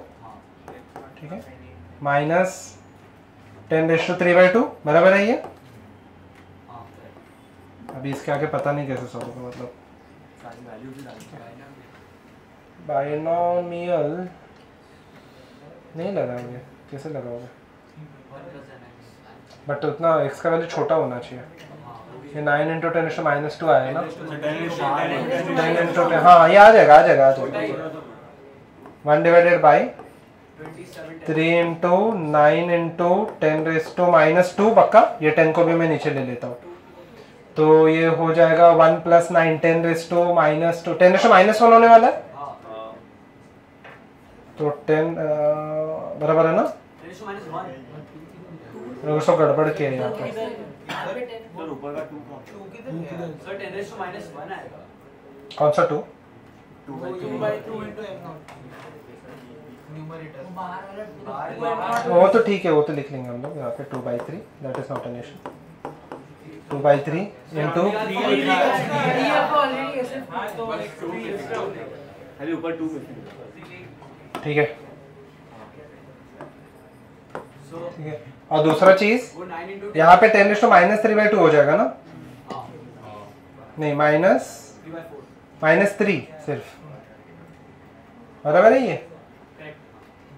ठीक है, माइनस 10 टू 3/2 बराबर है ये। अभी इसके आगे पता नहीं कैसे सॉल्व होगा, मतलब बाइनोमियल नहीं लगाओगे, कैसे लगाओगे? बट उतना x का वैल्यू छोटा होना चाहिए। ये 9 इंटू 10⁻2 आया ना, 10 इंटू 10, हाँ ये आ जाएगा 1 डिवाइडेड बाई 3 इंटू 9 इंटू 10⁻2 पक्का। ये 10 को भी मैं नीचे ले लेता हूँ, तो ये हो जाएगा 1 प्लस 9 10⁻2 10⁻1 होने वाला है, तो 10 बराबर है ना? उसको गड़बड़ किया यहाँ पे, कौन सा 2? वो तो ठीक है, वो तो लिख लेंगे हम लोग यहाँ पे 2/3, that is not an issue. 2/3 into ठीक है, ठीक है। और दूसरा चीज यहाँ पे 10⁻³ हो जाएगा ना? नहीं, -3 सिर्फ, बराबर है ये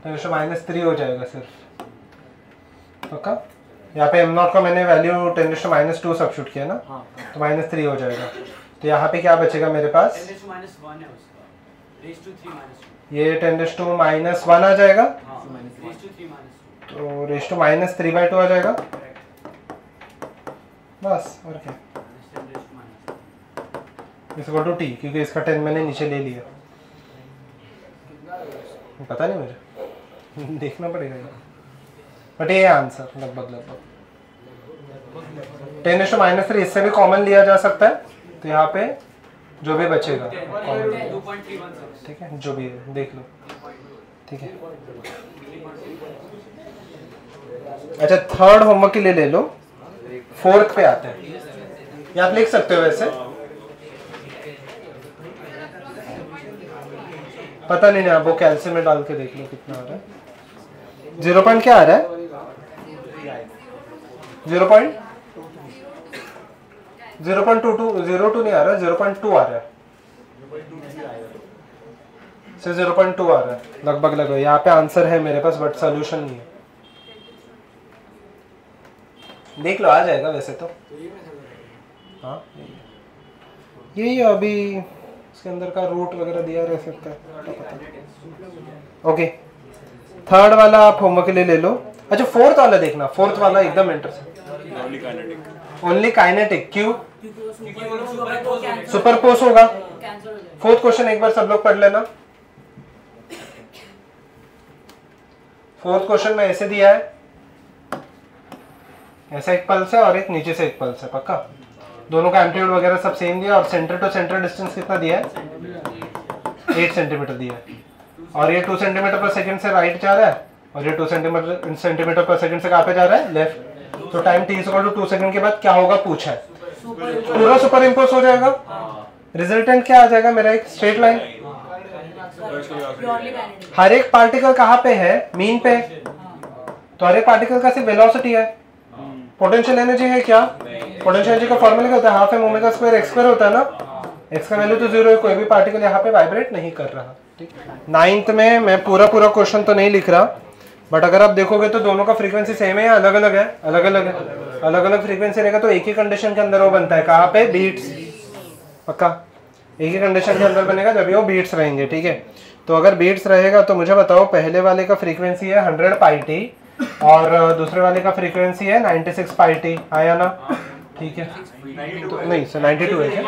10⁻³ हो जाएगा सिर्फ, पक्का। यहाँ पे m नॉट का मैंने वैल्यू 10⁻² सब्स्टिट्यूट किया ना, तो -3 हो जाएगा। तो यहाँ पे क्या बचेगा मेरे पास? ये 10⁻1 आ जाएगा, तो रेज टू -3/2 आ जाएगा, बस और क्या। इसको टू t, क्योंकि इसका 10 मैंने नीचे ले लिया, पता नहीं मुझे देखना पड़ेगा, बट ये आंसर लगभग 10⁻3। इससे भी कॉमन लिया जा सकता है, तो यहाँ पे जो भी बचेगा कॉमन, ठीक है, जो भी है देख लो, ठीक है। अच्छा, थर्ड होमवर्क के लिए ले लो, फोर्थ पे आते हैं, ये आप लिख सकते हो वैसे। पता नहीं आप वो कैल्शियम में डाल के देख लो कितना आ रहा है। 0 पॉइंट क्या आ रहा है? 0.02 नहीं आ रहा है, 0.2 आ रहा है, से 0.2 आ रहा है लगभग लगभग। यहाँ पे आंसर है मेरे पास बट सोल्यूशन नहीं है। देख लो आ जाएगा वैसे तो। हाँ यही अभी इसके अंदर का रूट वगैरह दिया रह सकता है। ओके थर्ड वाला आप होमवर्क के लिए ले लो। अच्छा फोर्थ वाला देखना, फोर्थ वाला एकदम इंटरेस्टिंग। ओनली काइनेटिक क्यों? सुपरपोज होगा। फोर्थ क्वेश्चन एक बार सब लोग पढ़ लेना। फोर्थ क्वेश्चन में ऐसे दिया है, ऐसा एक पल्स है और एक नीचे से एक पल्स है, पक्का दोनों का एम्पलीट्यूड वगैरह सब सेम दिया और सेंटर टू सेंटर डिस्टेंस कितना दिया है? 8 सेंटीमीटर दिया है और ये 2 सेंटीमीटर पर सेकंड से राइट जा रहा है और ये 2 सेंटीमीटर पर सेकंड से कहाँ पे जा रहा है? लेफ्ट। तो टाइम t 2 सेकंड के बाद क्या होगा पूछा है, पूरा सुपर इम्पोज हो जाएगा। रिजल्टेंट क्या आ जाएगा मेरा? एक स्ट्रेट लाइन। हर एक पार्टिकल कहाँ पे है? मीन पे। तो हर एक पार्टिकल का सिर्फ वेलोसिटी है, पोटेंशियल एनर्जी है क्या? पोटेंशियल एनर्जी का फॉर्मूला क्या होता है? Half M omega square X square होता है ना। एक्स का वैल्यू तो 0 है, कोई भी पार्टिकल यहाँ पे वाइब्रेट नहीं कर रहा। ठीक, 9th में मैं पूरा क्वेश्चन तो नहीं लिख रहा, बट अगर आप देखोगे तो दोनों का फ्रीक्वेंसी सेम है या अलग अलग है? अलग अलग है। अलग अलग फ्रीक्वेंसी रहेगा तो एक ही कंडीशन के अंदर वो बनता है, कहाँ पे? बीट्स। पक्का एक ही कंडीशन के अंदर बनेगा जब वो बीट्स रहेंगे। ठीक है, तो अगर बीट्स रहेगा तो मुझे बताओ पहले वाले का फ्रीक्वेंसी है 100 पाई टी और दूसरे वाले का फ्रीक्वेंसी है 96 पाई टी, आया ना? ठीक है तो नहीं सर 92 है क्या?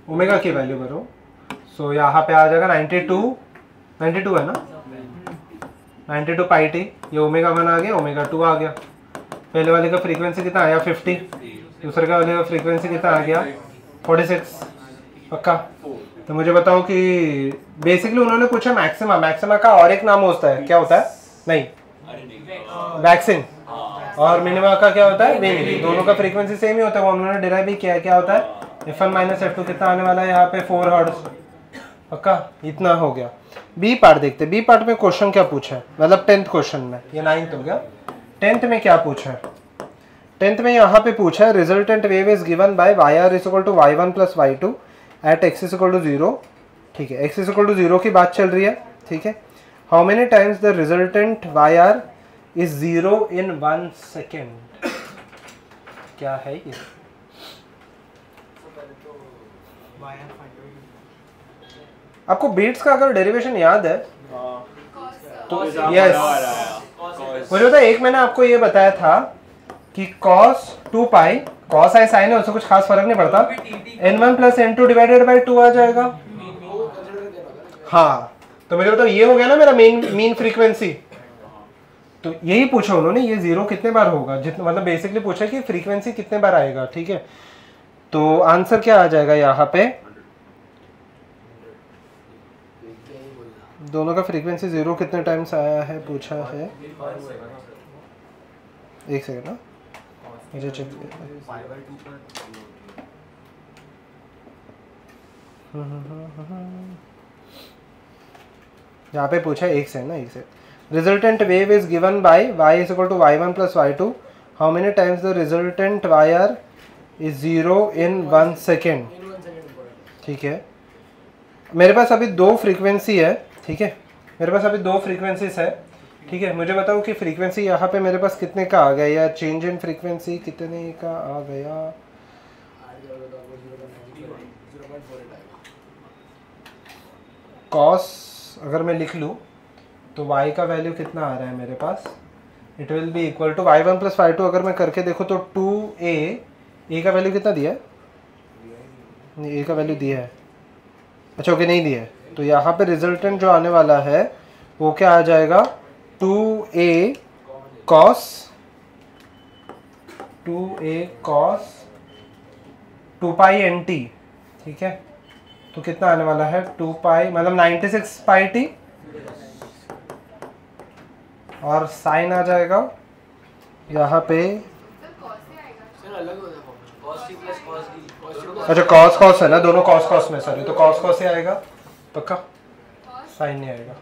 ओमेगा की वैल्यू करो। सो यहाँ पे आ जाएगा 92 है ना, 92 पाई टी। ये ओमेगा 1 आ गया, ओमेगा 2 आ गया। पहले वाले का फ्रीक्वेंसी कितना आया? 50। दूसरे का वाले का फ्रीक्वेंसी कितना आ गया? 46। पक्का। तो मुझे बताओ कि बेसिकली उन्होंने पूछा मैक्सिमा, मैक्सिमा का और एक नाम होता है, क्या होता है? नहीं वैक्सिन। और मिनिमा का क्या होता है? वेनिंग। दोनों का फ्रीक्वेंसी सेम ही होता है, वो उन्होंने डिराइव भी किया है। क्या होता है? F1 माइनस F2 कितना आने वाला है यहाँ पे? 4 हर्ट्ज। पक्का इतना हो गया। बी पार्ट देखते, बी पार्ट में क्वेश्चन क्या पूछा है, मतलब 10th क्वेश्चन में। ये 9th हो गया, 10th में क्या पूछा है? 10th में यहाँ पे पूछा है resultant wave is given by yr equal to y1 plus y2 at x equal to 0। ठीक है, x इक्वल टू 0 की बात चल रही है। ठीक है, how many times the resultant yr is 0 in 1 second? क्या है ये? आपको बीट्स का अगर डेरिवेशन याद है तो यस, मुझे पता है। एक मैंने आपको ये बताया था कि cos 2 पाई, cos आई साइन है, उससे कुछ खास फर्क नहीं पड़ता, n1 plus n2 divided by 2 आ जाएगा। हाँ तो मुझे बताओ ये हो गया ना मेरा मीन फ्रीक्वेंसी। तो यही पूछा उन्होंने, ये 0 कितने बार होगा, जितना मतलब बेसिकली पूछा कि फ्रीक्वेंसी कितने बार आएगा। ठीक है, तो आंसर क्या आ जाएगा यहाँ पे? दोनों का फ्रीक्वेंसी 0 कितने टाइम्स आया है पूछा है। एक सेकंड ना, मुझे चेक यहाँ पे पूछा है, एक सेकंड ना, एक second. Resultant wave is given by y is equal to y1 plus y2, how many times the resultant yr is 0 in 1 second. ठीक है, मेरे पास अभी 2 फ्रीक्वेंसी है। ठीक है, मेरे पास अभी 2 फ्रीक्वेंसीज है। ठीक है, मुझे बताओ कि फ्रीक्वेंसी यहाँ पे मेरे पास कितने का आ गया, या चेंज इन फ्रीक्वेंसी कितने का आ गया? कॉस अगर मैं लिख लूँ तो y का वैल्यू कितना आ रहा है मेरे पास? It will be equal to y1 plus y2। अगर मैं करके देखो तो 2a का वैल्यू कितना दिया है? नहीं, a का वैल्यू दिया है। अच्छा ओके, नहीं दिया है। तो यहाँ पे रिजल्टेंट जो आने वाला है वो क्या आ जाएगा? 2a cos 2 pi nt। ठीक है, तो कितना आने वाला है? 2 पाई मतलब 96 पाई टी, और साइन आ जाएगा यहाँ पे अलग हो जाएगा। cos t plus cos d, cos अच्छा कॉस कॉस है ना, दोनों कॉस कॉस में सॉरी, तो कॉस कॉस से आएगा पक्का, साइन नहीं आएगा।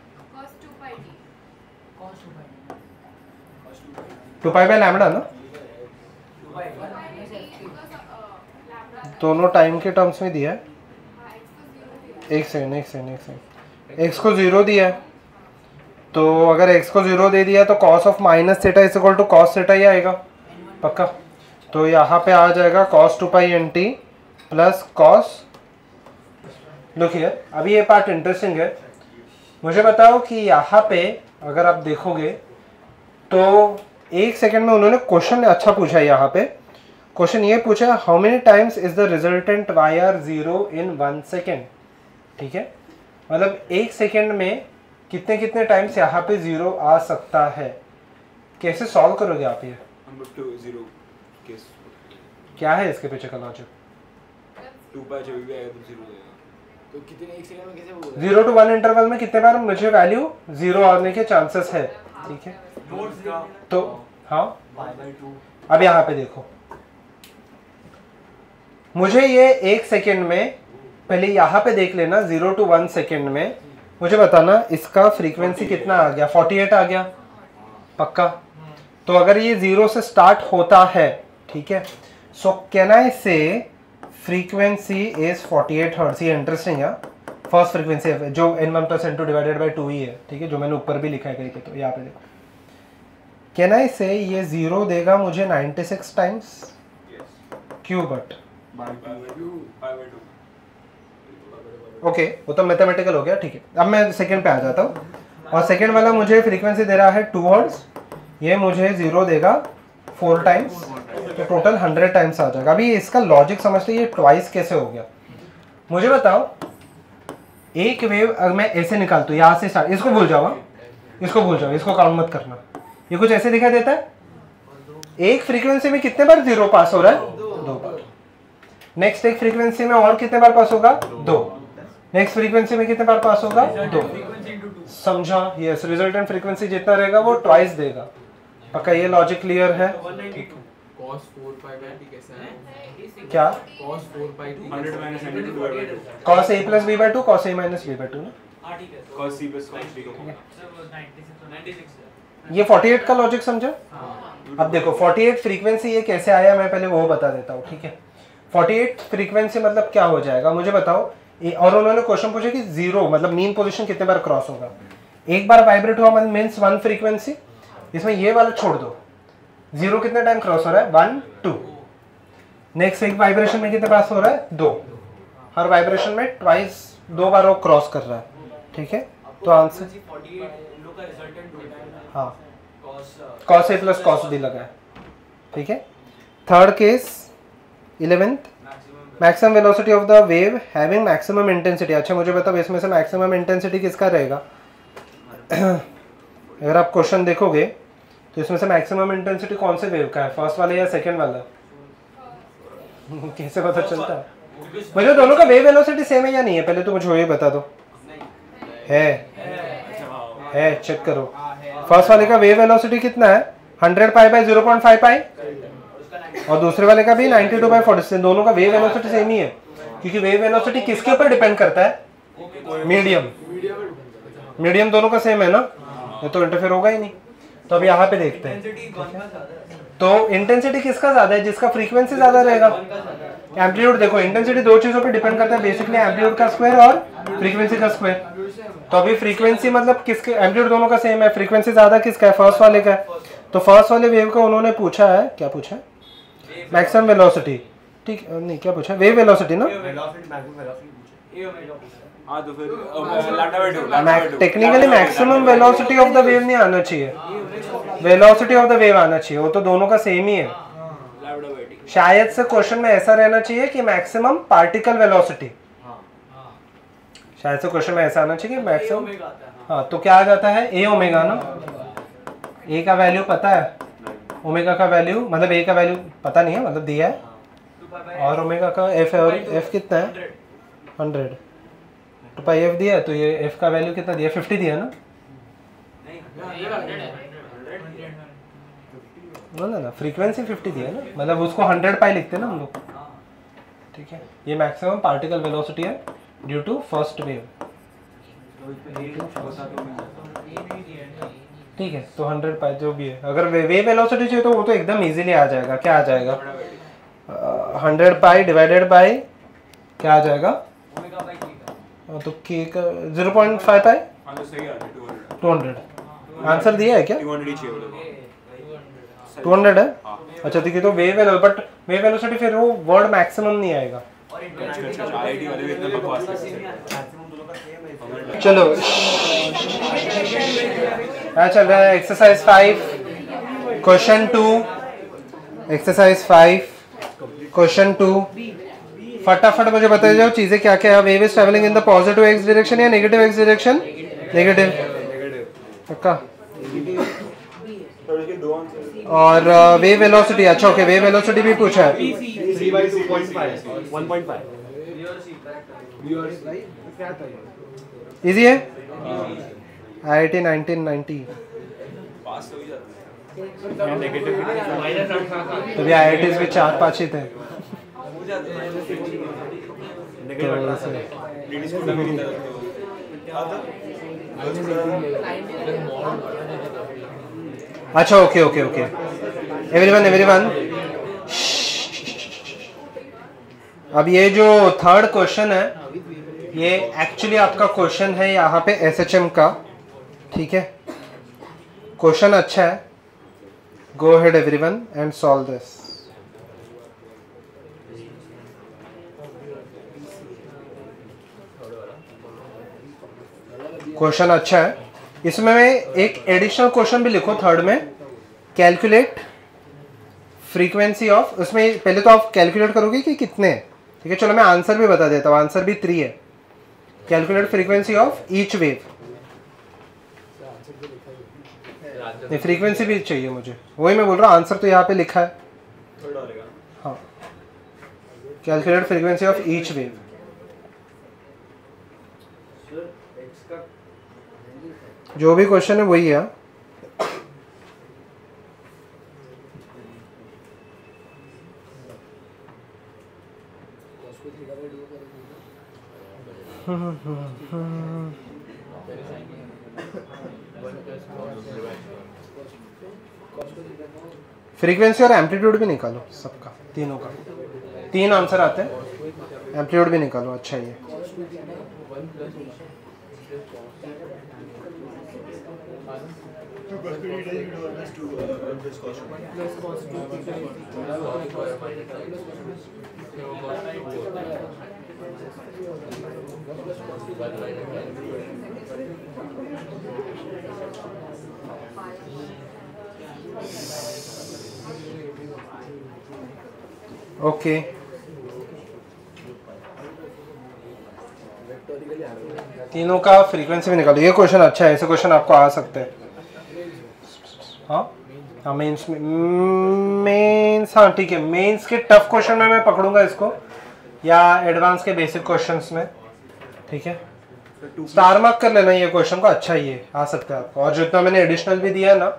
2 पाई बाय लैम्डा ना, दोनों टाइम के टर्म्स में दिया है। एक सेकंड एक्स को 0 दिया है, तो अगर x को 0 दे दिया तो cos of minus theta is equal to cos theta ही आएगा पक्का। तो यहाँ पे आ जाएगा cos 2 pi nt plus cos। Look here, अभी ये पार्ट इंटरेस्टिंग है। मुझे बताओ कि यहाँ पे अगर आप देखोगे तो एक सेकंड में उन्होंने क्वेश्चन अच्छा पूछा है। यहाँ पे क्वेश्चन ये पूछा, how many times is the resultant yr 0 in 1 second. ठीक है, मतलब एक सेकेंड में कितने कितने टाइम्स यहाँ पे 0 आ सकता है। कैसे सॉल्व करोगे आप ये, क्या है इसके पीछे का लॉजिक? 2 पाई जब भी आएगा तो 0 देगा, तो कितने एक सेकंड में कैसे बोल 0 to 1 इंटरवल में कितने बार मुझे वैल्यू 0 आने के चांसेस है। ठीक है, तो हाँ अब यहाँ पे देखो, मुझे ये एक सेकेंड में, पहले यहाँ पे देख लेना 0 to 1 सेकेंड में मुझे बताना इसका फ्रीक्वेंसी कितना आ गया, 48 आ गया पक्का। तो अगर ये 0 से स्टार्ट होता है, ठीक है, सो कैन आई से फ्रीक्वेंसी इज 48 हर्ट्ज। ये इंटरेस्टिंग है, फर्स्ट फ्रीक्वेंसी है जो n1 + n2 डिवाइडेड बाय 2 ही है। ठीक है, जो मैंने ऊपर भी लिखा है कहीं पे, तो यहाँ पे देखो, कैन आई से ये 0 देगा मुझे 96 टाइम्स क्यों, बट ओके वो तो मैथमेटिकल हो गया। ठीक है, अब मैं सेकंड पे आ जाता हूँ, और सेकंड वाला मुझे फ्रीक्वेंसी दे रहा है 2 हर्ट्ज, ये मुझे 0 देगा 4 टाइम्स, तो टोटल 100 टाइम्स आ जाएगा। अभी इसका लॉजिक समझते, ये ट्वाइस कैसे हो गया मुझे बताओ। एक वेव अगर मैं ऐसे निकालता हूँ यहाँ से स्टार्ट, इसको भूल जाओ, इसको भूल जाओ, इसको काउंट मत करना। ये कुछ ऐसे दिखाई देता है, एक फ्रीक्वेंसी में कितने बार 0 पास हो रहा है, 2 बार। नेक्स्ट एक फ्रीक्वेंसी में और कितने बार पास होगा, 2। नेक्स्ट फ्रीक्वेंसी में कितने बार पास होगा, 2। समझा? यस, रिजल्टेंट फ्रीक्वेंसी जितना रहेगा वो ट्वाइस देगा पक्का। ये लॉजिक क्लियर है? cos 4 pi by t कैसा है? क्या cos 4 pi t 100 minus 92 divided by 2 cos a plus b by 2 cos a minus b by 2 ना, हाँ ठीक है, cos c plus cos b का 96 ये 48 का लॉजिक समझा। अब देखो 48 फ्रीक्वेंसी ये कैसे आया, मैं पहले वो बता देता हूँ। ठीक है, 48 फ्रीक्वेंसी मतलब क्या हो जाएगा मुझे बताओ। और उन्होंने क्वेश्चन पूछा कि 0 मतलब मीन पोजीशन कितने बार क्रॉस होगा। एक बार वाइब्रेट हुआ मीन्स 1 फ्रीक्वेंसी, इसमें ये वाला छोड़ दो, 0 कितने टाइम क्रॉस हो रहा है, 1 2। नेक्स्ट एक वाइब्रेशन में कितने पास हो रहा है, 2। हर वाइब्रेशन में ट्वाइस 2 बार वो क्रॉस कर रहा है। ठीक है, तो आंसर 48 इन लोग का रिजल्टेंट होता है, हाँ cos cos a plus cos b लगा है। ठीक है, third case 11th, maximum velocity of the wave having maximum intensity. अच्छा मुझे बताओ इसमें से मैक्सिमम इंटेंसिटी किसका रहेगा। अगर आप क्वेश्चन देखोगे तो इसमें से मैक्सिमम इंटेंसिटी कौन से वेव का है, फर्स्ट वाला या सेकंड वाला? कैसे पता चलता है मुझे दोनों का वेव वेलोसिटी सेम है या नहीं है, पहले तो मुझे ये बता दो। है चेक करो, फर्स्ट वाले का वेव वेलोसिटी कितना है, 100 पाई बाय 0.5 पाई, और दूसरे वाले का भी 92 बाय 46। दोनों का वेव वेलोसिटी सेम ही है, क्योंकि वेव वेलोसिटी किसके ऊपर डिपेंड करता है, मीडियम। मीडियम दोनों का सेम है ना, ये तो इंटरफेयर होगा ही नहीं। तो अब यहाँ पे देखते हैं, तो इंटेंसिटी किसका ज्यादा है, जिसका फ्रीक्वेंसी ज्यादा रहेगा। एम्पलीट्यूड देखो, इंटेंसिटी दो चीजों पे डिपेंड करता है, बेसिकली एम्पलीट्यूड का स्क्वायर और फ्रीक्वेंसी का स्क्वायर। तो अभी फ्रीक्वेंसी मतलब किसके, एम्पलीट्यूड दोनों का सेम है, फ्रीक्वेंसी ज्यादा किसका है, फर्स्ट वाले का है। तो फर्स्ट वाले वेव का उन्होंने पूछा है, क्या पूछा है, मैक्सिमम वेलोसिटी। ठीक नहीं, क्या पूछा, वेव वेलोसिटी ना, हां तो फिर λ/2 technically maximum velocity of the wave नहीं आना चाहिए, वेलोसिटी ऑफ द वेव आना चाहिए, वो तो दोनों का सेम ही है। λ/t शायद से क्वेश्चन में ऐसा रहना चाहिए कि मैक्सिमम पार्टिकल वेलोसिटी, शायद से क्वेश्चन में ऐसा आना चाहिए कि मैक्सिमम, हाँ तो क्या आ जाता है, ए ओमेगा ना। ए का वैल्यू पता है, ओमेगा का वैल्यू मतलब ए का वैल्यू पता नहीं है, मतलब दिया है, और ओमेगा का एफ है, और एफ कितना है 100, 2 पाई एफ दिया है, तो ये एफ का वैल्यू कितना दिया, 50 दिया ना, ना फ्रीक्वेंसी 50 दिया ना, मतलब उसको 100 पाई लिखते हैं ना हम लोग। ठीक है, ये मैक्सिमम पार्टिकल वेलोसिटी है ड्यू टू फर्स्ट वेव। ठीक है, तो 100 पाई जो भी है, अगर वेव वेलोसिटी चाहिए तो वो तो एकदम इजीली आ जाएगा। क्या आ जाएगा? 100 पाई डिवाइडेड बाय क्या आ जाएगा? तो के का 0.5 पाई 200। आंसर दिया है क्या? 200 है। अच्छा ठीक है, तो वेव वेलो, बट वेव वेलोसिटी फिर वो वर्ड मैक्सिमम नहीं आएगा। चलो चल रहा है एक्सरसाइज 5 क्वेश्चन 2। एक्सरसाइज 5 क्वेश्चन 2, फटाफट मुझे बताइए जाओ चीजें क्या क्या है। Wave is travelling in the positive x direction या नेगेटिव एक्स डायरेक्शन? नेगेटिव पक्का। और वेव वेलोसिटी, अच्छा ओके, वेव वेलोसिटी भी पूछा है। 1.5 इजी है। IIT 1990 तो भी IITs भी 4-5 ही थे। अच्छा ओके ओके ओके, एवरीवन अब ये जो थर्ड क्वेश्चन है ये एक्चुअली आपका क्वेश्चन है यहाँ पे SHM का। ठीक है, क्वेश्चन अच्छा है। Go ahead everyone and solve this. Question अच्छा है। इसमें एक एडिशनल क्वेश्चन भी लिखो थर्ड में, कैलकुलेट फ्रीक्वेंसी ऑफ। उसमें पहले तो आप कैलकुलेट करोगे कि कितने हैं। ठीक है, चलो मैं आंसर भी बता देता हूँ। आंसर भी 3 है। Calculate frequency of each wave. नहीं, फ्रीक्वेंसी भी चाहिए मुझे, वही मैं बोल रहा हूँ। आंसर तो यहाँ पे लिखा है। हाँ, calculate frequency of each wave. जो भी क्वेश्चन है वही है। फ्रीक्वेंसी और एम्पलीट्यूड भी निकालो सबका, तीनों का। 3 आंसर आते हैं, एम्पलीट्यूड भी निकालो। अच्छा ये ओके। तीनों का फ्रीक्वेंसी भी निकालो। ये क्वेश्चन अच्छा है, ऐसे क्वेश्चन आपको आ सकते हैं। हाँ मेंस में, मेंस, हाँ ठीक है, मेंस के टफ क्वेश्चन में मैं पकड़ूंगा इसको, या एडवांस के बेसिक क्वेश्चंस में। ठीक है, स्टार मार्क कर लेना ये क्वेश्चन को। अच्छा ये आ सकता है आपको। और जितना मैंने एडिशनल भी दिया है ना,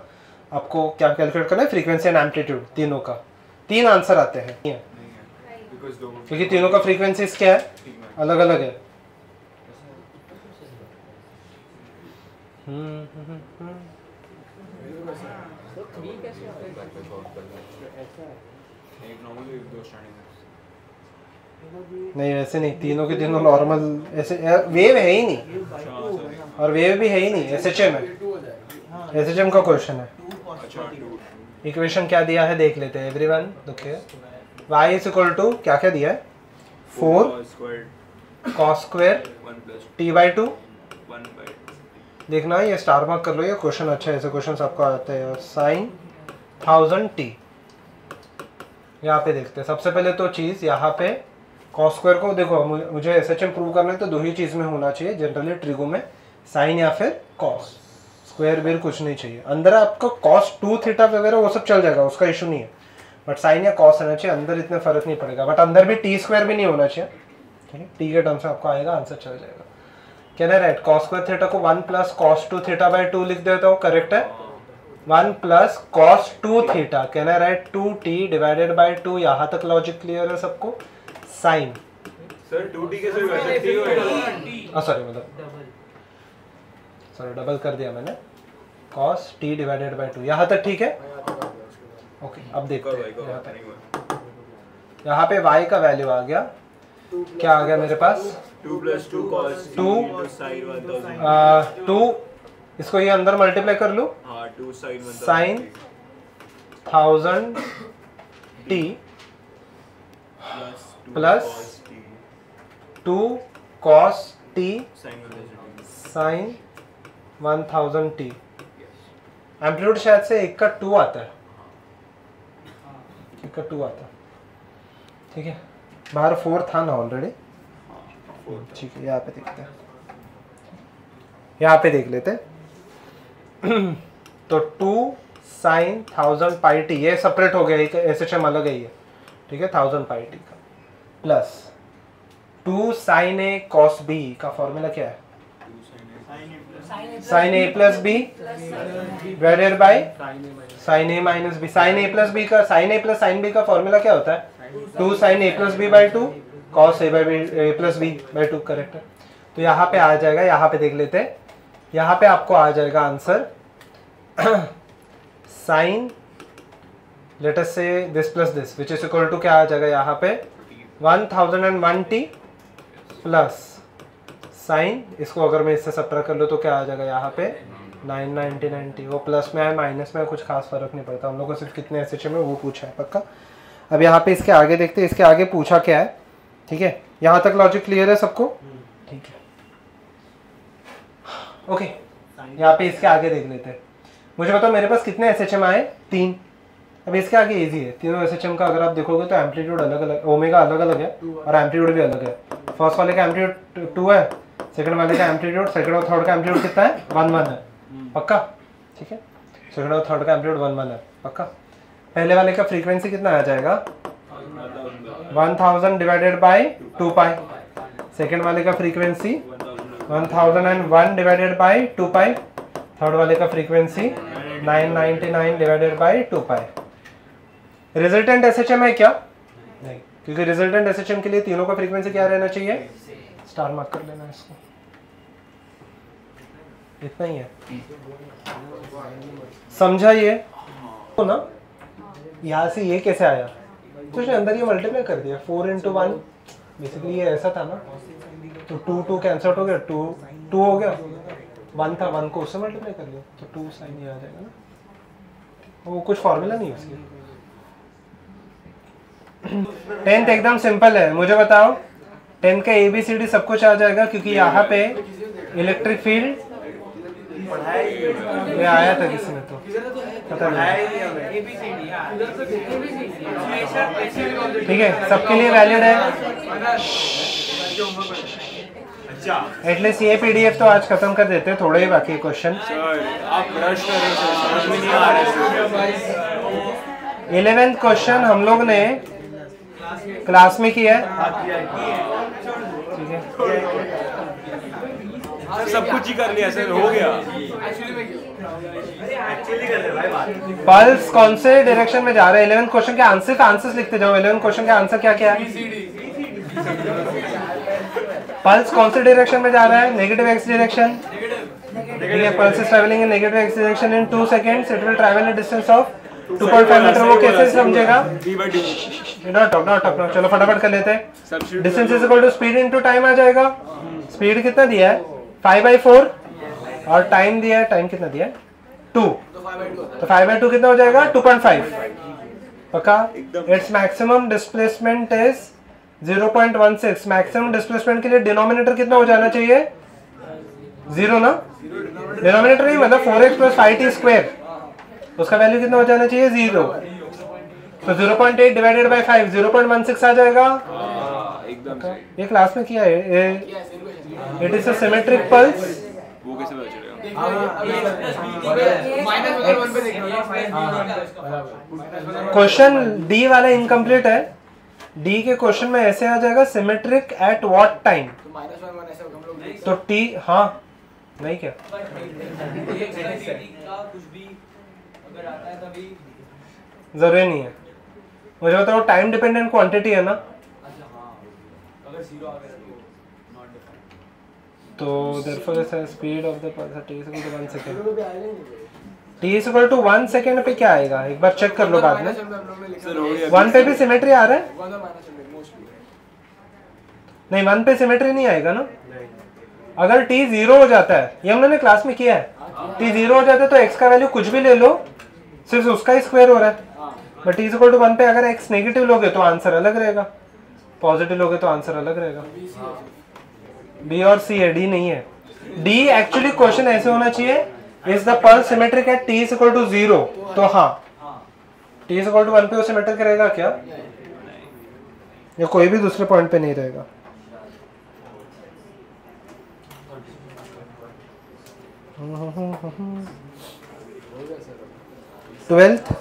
आपको क्या कैलकुलेट करना है? फ्रीक्वेंसी एंड एम्पलीट्यूड, तीनों का। 3 आंसर आते हैं क्योंकि तीनों का फ्रीक्वेंसी क्या है? अलग अलग है। नहीं वैसे नहीं, तीनों के तीनों नॉर्मल ऐसे। वेव है ही नहीं, और वेव भी है ही नहीं, SHM है। SHM का क्वेश्चन है। इक्वेशन क्या दिया है देख लेते हैं एवरीवन। देखिए y इज इक्वल टू क्या क्या दिया है? 4 cos स्क्वायर t/2। देखना ये स्टार मार्क कर लो, ये क्वेश्चन अच्छा है। ऐसे क्वेश्चन आपको आते हैं। और sin 1000t यहाँ पे देखते हैं। सबसे पहले तो चीज़ यहाँ पे cos स्क्वायर को देखो, मुझे SHM प्रूव करना है तो 2 ही चीज़ में होना चाहिए जनरली ट्रिगो में, साइन या फिर cos। स्क्वायर वेयर कुछ नहीं चाहिए। अंदर आपका cos 2 थीटा वगैरह वो सब चल जाएगा, उसका इशू नहीं है। बट साइन या cos होना चाहिए, अंदर इतना फर्क नहीं पड़ेगा। बट अंदर भी t स्क्वायर भी नहीं होना चाहिए। ठीक है, t के टर्म से आपको आएगा, आंसर चल जाएगा। क्या ना राइट? cos स्क्वायर थीटा को 1 + cos 2 थीटा/2 लिख देता हूँ, करेक्ट है। 1 + cos 2 थीटा, कहना राइट 2t/2। यहाँ तक लॉजिक क्लियर है सबको? साइन, सर 2t के साथ वैसे t होएगा। सॉरी मतलब सॉरी डबल कर दिया मैंने, cos t डिवाइडेड बाय 2। यहाँ तक ठीक है? ओके अब देखते हैं यहाँ पे y का वैल्यू आ गया, क्या आ गया मेरे पास 2 + 2 cos 2 sin 1000। 2, इसको ये अंदर मल्टीप्लाई कर लूँ, हाँ 2 sin 1000 sine 1000 t plus 2 cos t sine 1000 t। Amplitude शायद से 1 का 2 आता है, 1 का 2 आता है, ठीक है। बाहर 4 था ना ऑलरेडी, ठीक है। यहाँ पे देखते हैं, यहाँ पे देख लेते हैं। तो 2 sin 1000 पाई टी, ये सेपरेट हो गया, एक SHM अलग है ये, ठीक है, 1000 पाई टी का, plus 2 sin a cos b का फॉर्मूला क्या है? sin a plus b divided by sin a minus b। sin a plus b का, sin a plus sin b का फॉर्मूला क्या होता है? 2 sin a plus b by 2 cos a by a plus b by 2, correct है। तो यहाँ पे आ जाएगा, यहाँ पे देख लेते हैं, यहाँ पे आपको आ जाएगा answer sine let us say this plus this which is equal to क्या आ जाएगा यहाँ पे 1001t प्लस साइन, इसको अगर मैं इससे सब्ट्रैक्ट कर लूँ तो क्या आ जाएगा यहाँ पे 999t। वो प्लस में है माइनस में है, कुछ खास फर्क नहीं पड़ता, हम लोग को सिर्फ कितने SHM में वो पूछा है पक्का। अब यहाँ पे इसके आगे देखते हैं, इसके आगे पूछा क्या है, ठीक है। यहाँ तक लॉजिक क्लियर है सबको? ठीक है, ओके। यहाँ पे इसके आगे देख लेते हैं, मुझे बताओ मेरे पास कितने SHM आए? 3। अब इसके आगे इजी है, तीनों SHM का अगर आप देखोगे तो एम्पलीट्यूड अलग अलग, ओमेगा अलग अलग है और एम्पलीट्यूड भी अलग है। फर्स्ट वाले का एम्पलीट्यूड 2 है, सेकंड वाले का एम्पलीट्यूड, सेकंड और थर्ड का एम्पलीट्यूड कितना है? 1 है, पक्का, ठीक है। सेकंड और थर्ड का एम्पलीट्यूड 1 है, पक्का। पहले वाले का फ्रीक्वेंसी कितना आ जाएगा? 1000 डिवाइडेड बाय 2 पाई। सेकंड वाले का frequency 1001 divided by 2 pi. Third वाले का frequency 999 divided by 2 pi. Resultant SHM है क्या? नहीं, क्योंकि रिजल्टेंट SHM के लिए तीनों का फ्रीक्वेंसी क्या रहना चाहिए? स्टार मार्क कर लेना इसको, इतना ही है, समझा ये तो ना। यहाँ से ये कैसे आया? कुछ अंदर ये मल्टीप्लाई कर दिया, 4 × 1 बेसिकली ये ऐसा था ना, तो 2 2 कैंसिल हो गया, 2 2 हो गया, 1 था, 1 को उससे मल्टीप्लाई कर लिया तो 2 साइन ये आ जाएगा ना, वो कुछ फॉर्मूला नहीं है उसकी। 10th एकदम सिंपल है, मुझे बताओ 10 का ABCD सब कुछ आ जाएगा, क्योंकि यहाँ पे इलेक्ट्रिक फील्ड ये आया था किसी ने तो पता नहीं, ठीक है, सबके लिए वैलिड है। एटलीस्ट ये PDF तो आज खत्म कर देते हैं, थोड़े ही बाकी क्वेश्चन। आप रश कर रहे हैं, समझ में नहीं आ रहा है। 11th क्वेश्चन हम लोग ने क्लास में किया है, ठीक है, सब कुछ ही कर लिया सर, हो गया। पल्स कौन से डायरेक्शन में जा रहा है? 11th क्वेश्चन के आंसर्स लिखते जाओ। 11th क्वेश्चन के आंसर क्या क्या है? पल्स कौन से डायरेक्शन में जा रहा है? नेगेटिव x डायरेक्शन, ठीक है। Pulse is travelling in negative x direction in 2 seconds, it will travel a distance of 2.5 metre. वो कैसे समझेगा? चलो फटाफट कर लेते हैं। Distance is equal to speed into time आ जाएगा। स्पीड कितना दिया है? 5/4 और टाइम दिया है, टाइम कितना दिया है? 2, तो 5/2 कितना हो जाएगा? 2.5, पक्का। Its maximum displacement is 0.16। Maximum displacement के लिए डिनोमिनेटर कितना हो जाना चाहिए? 0 ना, डिनोमिनेटर नहीं मतलब 4x + 5t², उसका वैल्यू कितना हो जाना चाहिए? 0। तो 0.8 डिवाइडेड बाय 5 0.16 आ जाएगा, एकदम ये क्लास में किया है। It is a symmetric pulse. वो कैसे पता चलेगा? क्वेश्चन डी वाला इनकम्प्लीट है। डी के क्वेश्चन में ऐसे आ जाएगा, सिमेट्रिक एट व्हाट टाइम? तो टी, हाँ नहीं क्या जरूरी नहीं है, मुझे बताओ टाइम डिपेंडेंट क्वांटिटी है ना, जीरो आ गया तो नॉट डिफाइंड। तो therefore the speed of the pulsar t is equal to 1 second. तो भी आएगा नहीं t is equal to 1 second पे क्या आएगा एक बार चेक कर लो बाद में। सर हो गया 1 पे भी सिमेट्री आ रहा है? 1 और माइनस मोस्टली नहीं 1 पे सिमेट्री नहीं आएगा ना। अगर t 0 हो जाता है, ये हमने क्लास में किया है, t 0 हो जाता है तो x का वैल्यू कुछ भी ले लो, सिर्फ उसका ही स्क्वायर हो रहा है। बट t इक्वल टू 1 पे अगर x नेगेटिव लोगे तो आंसर अलग रहेगा, पॉजिटिव लोगे तो आंसर अलग रहेगा। b और c है, d नहीं है। d एक्चुअली क्वेश्चन ऐसे होना चाहिए, is the pulse symmetric at t equal to 0, तो हाँ t इक्वल टू 1 पे वो सिमेट्रिक रहेगा क्या? या कोई भी दूसरे पॉइंट पे नहीं रहेगा। ट्वेल्थ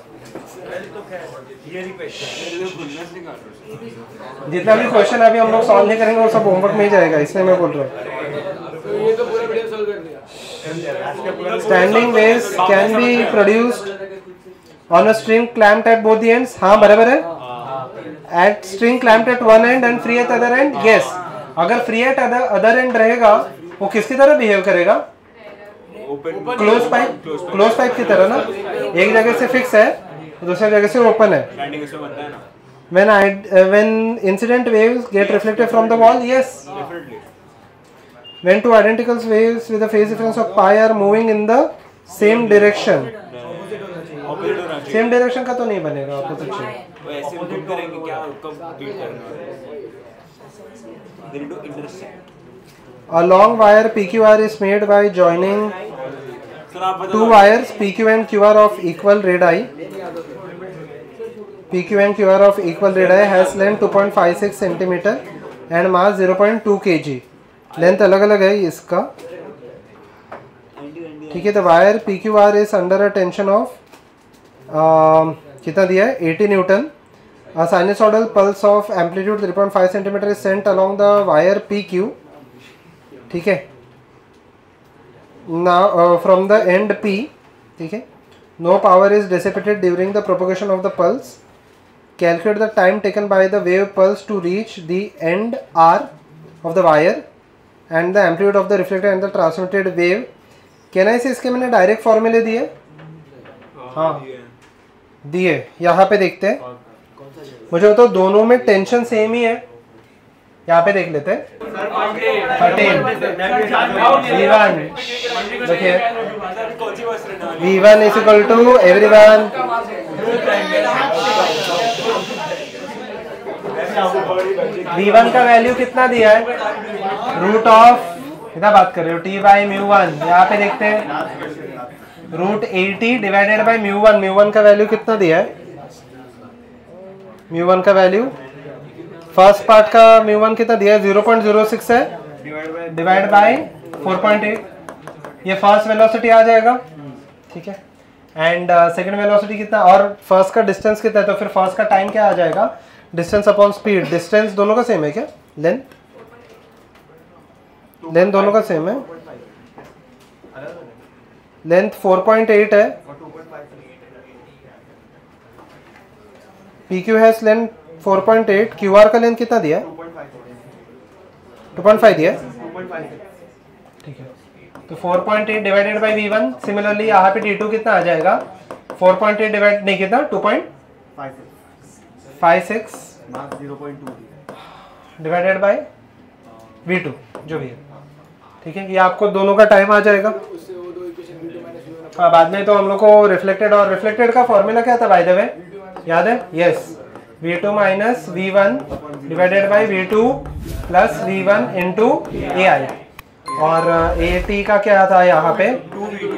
जितना भी क्वेश्चन अभी हम लोग सॉल्व नहीं करेंगे वो सब होमवर्क में ही जाएगा, इसलिए मैं बोल रहा हूँ। तो ये तो पूरा वीडियो सॉल्व कर दिया। Standing waves can be produced on a string clamped at both the ends. हाँ बराबर है। At string clamped at one end and free at other end. Yes, अगर फ्री एट अदर एंड रहेगा वो किसकी तरह बिहेव करेगा? क्लोज पाइप की तरह ना, एक जगह से फिक्स है दूसरी जगह से ओपन है। when incident waves get reflected from the wall, yes, when two identical waves with a phase difference of pi are moving in the same direction, same direction का तो नहीं बनेगा, opposite चाहिए। ऐसे बीट करेंगे क्या, कब बीट करना है, तो intersect. A long wire PQR is made by joining two wires PQ and QR of equal radii. PQ and QR of equal radii has length 2.56 centimeter and mass 0.2 kg. Length अलग अलग है इसका, ठीक है। तो wire PQR is under a tension of कितना दिया है 80 Newton. A sinusoidal pulse of amplitude 3.5 centimeter is sent along the wire PQ, ठीक है। Now from the end P, ठीक है, no power is dissipated during the propagation of the pulse. Calculate the time taken by the wave pulse to reach the end R of the wire and the amplitude of the reflected and the transmitted wave. Can I say इसके मैंने direct फॉर्मूले दिए? हाँ दिए, यहाँ पे देखते हैं। मुझे बताओ दोनों में टेंशन सेम ही है, यहाँ पे देख लेते हैं। 13 V1 देखिए, V1 is equal to everyone V1 का वैल्यू कितना दिया है? रूट ऑफ, कितना बात कर रहे हो, t बाई म्यू वन। यहाँ पे देखते हैं root 80 divided by mu one. Mu one का वैल्यू कितना दिया है? म्यू वन का वैल्यू फर्स्ट पार्ट का म्यू वन कितना दिया है? 0.06 है डिवाइड बाई 4.8। ये फर्स्ट वेलोसिटी आ जाएगा, ठीक है। एंड सेकंड वेलोसिटी कितना, और फर्स्ट का डिस्टेंस कितना है, तो फिर फर्स्ट का टाइम क्या आ जाएगा? Distance upon speed. डिस्टेंस दोनों का सेम है क्या? लेंथ दोनों का सेम है। लेंथ 4.8 है, PQ हैज लेंथ 4.8, QR का लेंथ कितना दिया है? 2.5 दिया है, ठीक है। तो 4.8 डिवाइडेड बाई V1। सिमिलरली यहाँ पे T2 कितना आ जाएगा? 4.8 डिवाइड नहीं कितना 2.56 डिवाइडेड बाई V2 जो भी है, ठीक है। ये आपको दोनों का टाइम आ जाएगा। हाँ बाद में तो हम लोग को रिफ्लेक्टेड, और रिफ्लेक्टेड का फॉर्मूला क्या था बाय द वे, याद है? Yes, V2 minus V1 divided by V2 plus V1 into AI। और AT का क्या था यहाँ पे? 2V2